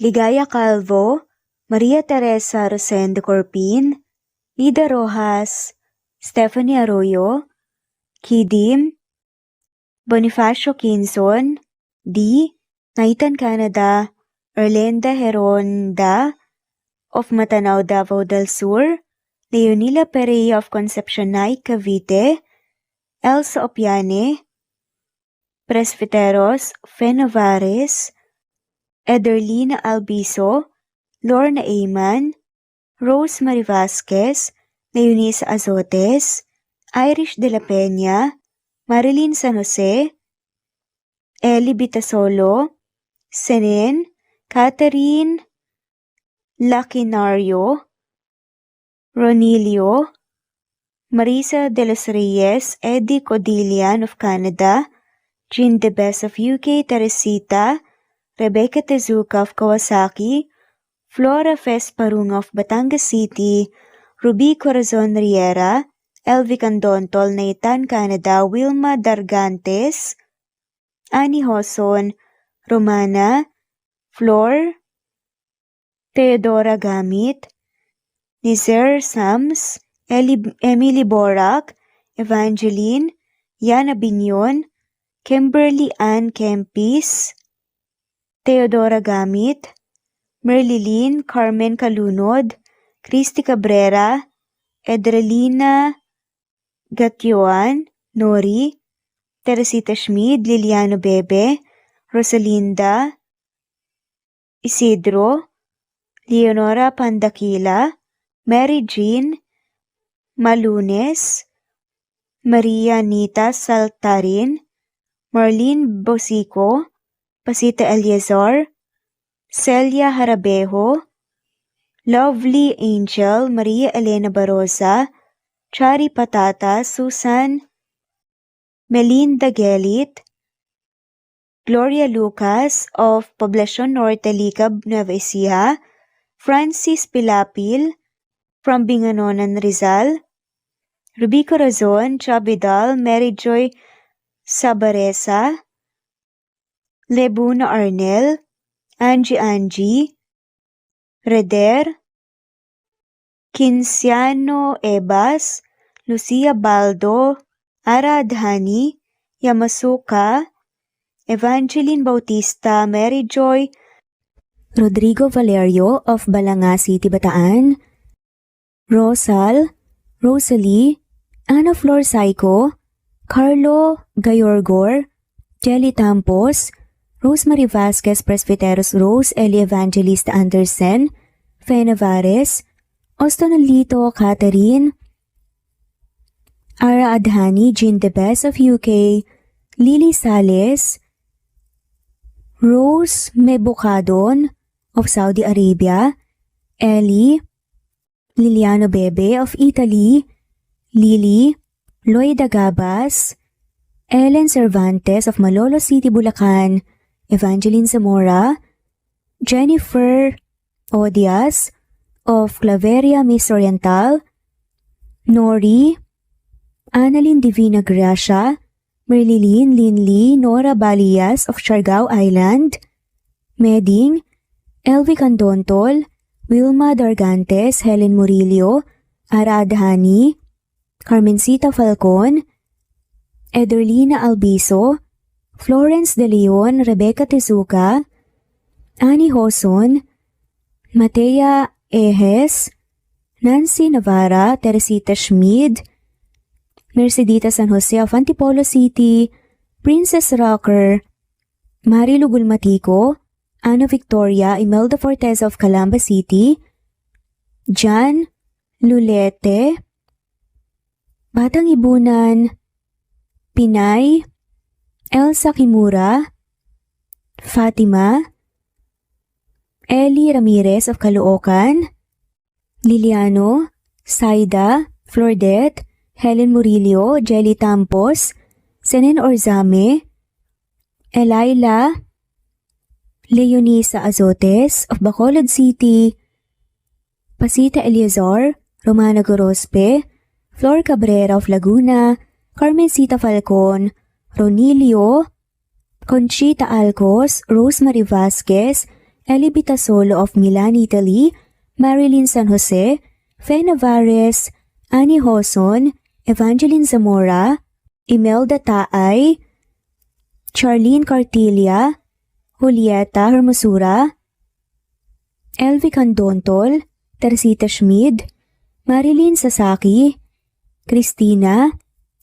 Ligaya Calvo, Maria Teresa Rosendo Corpin, Lida Rojas, Stephanie Arroyo, Kidim, Bonifacio Quinzon, D. Naitan Canada, Erlenda Heronda of Matanao, Davao del Sur, Leonila Perea of Concepcion Nay, Cavite, Elsa Opiane, Presbiteros Fenovares, Ederlina Albiso, Lorna Ayman, Rosemary Vasquez, Leonisa Azotes, Irish de la Peña, Marilyn San Jose, Ellie Bitasolo, Senen, Catherine Lacinario, Ronilio, Marisa de los Reyes, Eddie Codillian of Canada, Jean DeBes of UK, Teresita, Rebecca Tezuka of Kawasaki, Flora Fesparung of Batangas City, Ruby Corazon Riera, Elvi Candontol, Naitan Canada, Wilma Dargantes, Annie Hoson, Romana, Flor, Teodora Gamit, Nizer Sams, Emily Borak, Evangeline, Yana Binyon, Kimberly Ann Kempis, Teodora Gamit, Merlilyn Carmen Calunod, Christy Cabrera, Edrelina Gatyoan, Nori, Teresita Schmid, Liliano Bebe, Rosalinda, Isidro, Leonora Pandakila, Mary Jean Malunes, Maria Nita Saltarin, Marlene Bosico, Pasita Eliazar, Celia Harabejo, Lovely Angel, Maria Elena Barosa, Chari Patata, Susan Melinda Gelit, Gloria Lucas of Poblacion Norte, Licab, Nueva Ecija, Francis Pilapil from Binganonan, Rizal, Ruby Corazon, Chabidal, Mary Joy Sabaresa, Lebuna Arnel, Angie, Reder, Kinciano Ebas, Lucia Baldo, Ara Adhani, Yamasuka, Evangeline Bautista, Mary Joy, Rodrigo Valerio of Balanga City, Bataan, Rosal, Rosalie, Ana Flor Saico, Carlo Gayorgor, Jelly Tampos, Rosemary Vasquez Presbiteros Rose, Eli Evangelista Anderson, Fe Navares, Ostonalito Catherine, Ara Adhani, Jean DeBes of UK, Lily Sales, Rose Mebukadon of Saudi Arabia, Ellie, Liliano Bebe of Italy, Lily, Loida Gabas, Ellen Cervantes of Malolo City, Bulacan, Evangeline Zamora, Jennifer Odias of Claveria, Miss Oriental, Nori, Annalyn Divina Gracia, Merlilyn Linley, Nora Balias of Siargao Island, Meding, Elvi Candontol, Wilma Dargantes, Helen Murillo, Ara Adhani, Carmencita Falcon, Ederlina Albiso, Florence De Leon, Rebecca Tezuka, Annie Hoson, Matea Ejes, Nancy Navarra, Teresita Schmid, Mercedita San Jose of Antipolo City, Princess Rocker, Marilu Gulmatico, Ana Victoria, Imelda Fortes of Calamba City, Jan Lulete, Batang Ibunan, Pinay, Elsa Kimura, Fatima, Ellie Ramirez of Caloocan, Liliano, Saida, Flordet, Helen Murillo, Jelly Tampos, Senen Orzame, Elaila, Leonisa Azotes of Bacolod City, Pasita Eliazar, Romana Gorospe, Flor Cabrera of Laguna, Carmencita Falcon, Ronilio, Conchita Alcos, Rosemary Vasquez, Eli Bitasolo of Milan, Italy, Marilyn San Jose, Fe Navares, Annie Hoson, Evangeline Zamora, Imelda Taay, Charlene Cartilia, Julieta Hermosura, Elvi Candontol, Teresita Schmid, Marilyn Sasaki, Christina,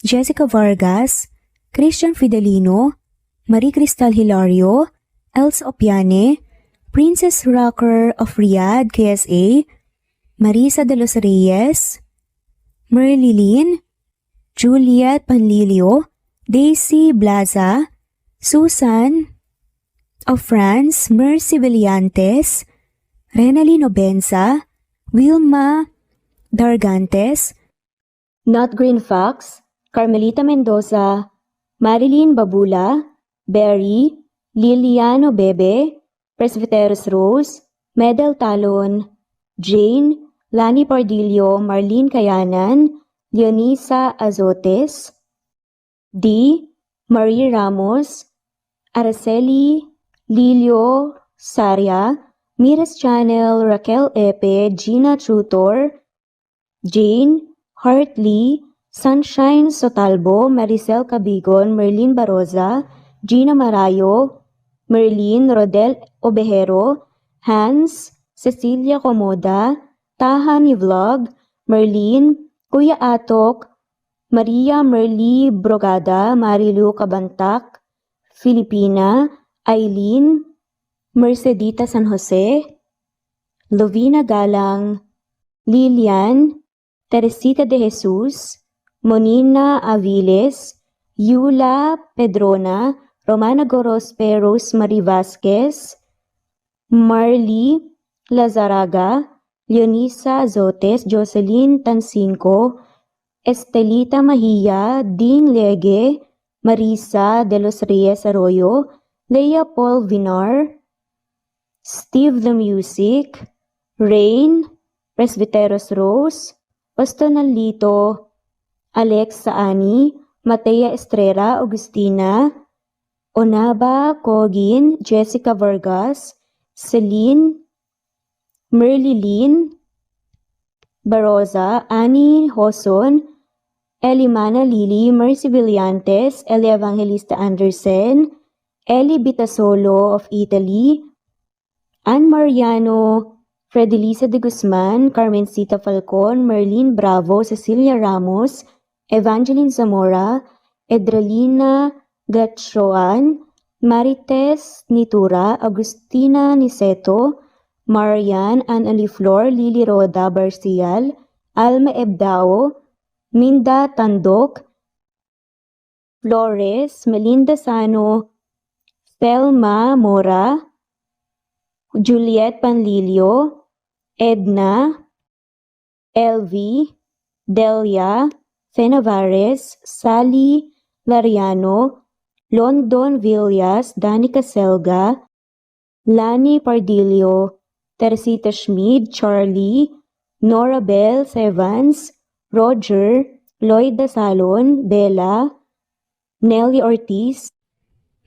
Jessica Vargas, Christian Fidelino, Marie Cristal Hilario, Els Opiane, Princess Rocker of Riyadh, KSA, Marisa de los Reyes, Merlilyn, Juliet Panlilio, Daisy Blaza, Susan of France, Mercy Villantes, Renalyn Obenza, Wilma Dargantes, Not Green Fox, Carmelita Mendoza, Marilyn Babula, Berry, Liliano Bebe, Presbyteros Rose, Medel Talon, Jane, Lani Pardillo, Marlene Kayanan, Leonisa Azotes, D. Marie Ramos, Araceli Lilio Saria, Miras Channel, Raquel Epe, Gina Trutor, Jane Hartley, Sunshine Sotalbo, Maricel Cabigon, Merlin Baroza, Gina Marayo, Merlin Rodel Obejero, Hans, Cecilia Comoda, Tahani Vlog, Merlin, Kuya Atok, Maria Merly Brogada, Marilu Cabantak, Filipina, Eileen, Mercedita San Jose, Lovina Galang, Lilian, Teresita de Jesus, Monina Aviles, Yula Pedrona, Romana Gorospe, Rosemary Vasquez, Marley Lazaraga, Leonisa Azotes, Jocelyn Tancinco, Estelita Mahia, Ding Lege, Marisa de los Reyes Arroyo, Leia Paul Vinar, Steve the Music, Rain, Presbyteros Rose, Ostonalito, Alex Saani, Matea Estrera, Agustina, Onaba Cogin, Jessica Vargas, Celine, Merlilyn Baroza, Annie Hoson, Elimana Lili, Mercy Villantes, Eli Evangelista Anderson, Eli Bitasolo of Italy, Ann Mariano, Fredelisa de Guzman, Carmencita Falcon, Merlin Bravo, Cecilia Ramos, Evangeline Zamora, Edralina Gatchoan, Marites Nitura, Agustina Niceto, Marian, Ann Aliflor, Lily Roda Barcial, Alma Ebdao, Minda Tandok, Flores, Melinda Sano, Thelma Mora, Juliet Panlilio, Edna, Elvi, Delia, Fenavares, Sally Lariano, London Villas, Danica Selga, Lani Pardillo, Teresita Schmid, Charlie, Nora Bell Evans, Roger, Lloyd Dasalon, Bella, Nelly Ortiz,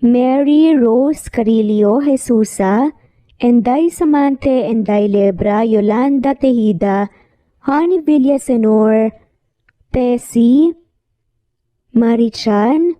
Mary Rose Carillo Jesusa, Enday Samante, Enday Lebra, Yolanda Tejida, Honey Villasenor, Tessie, Marichan,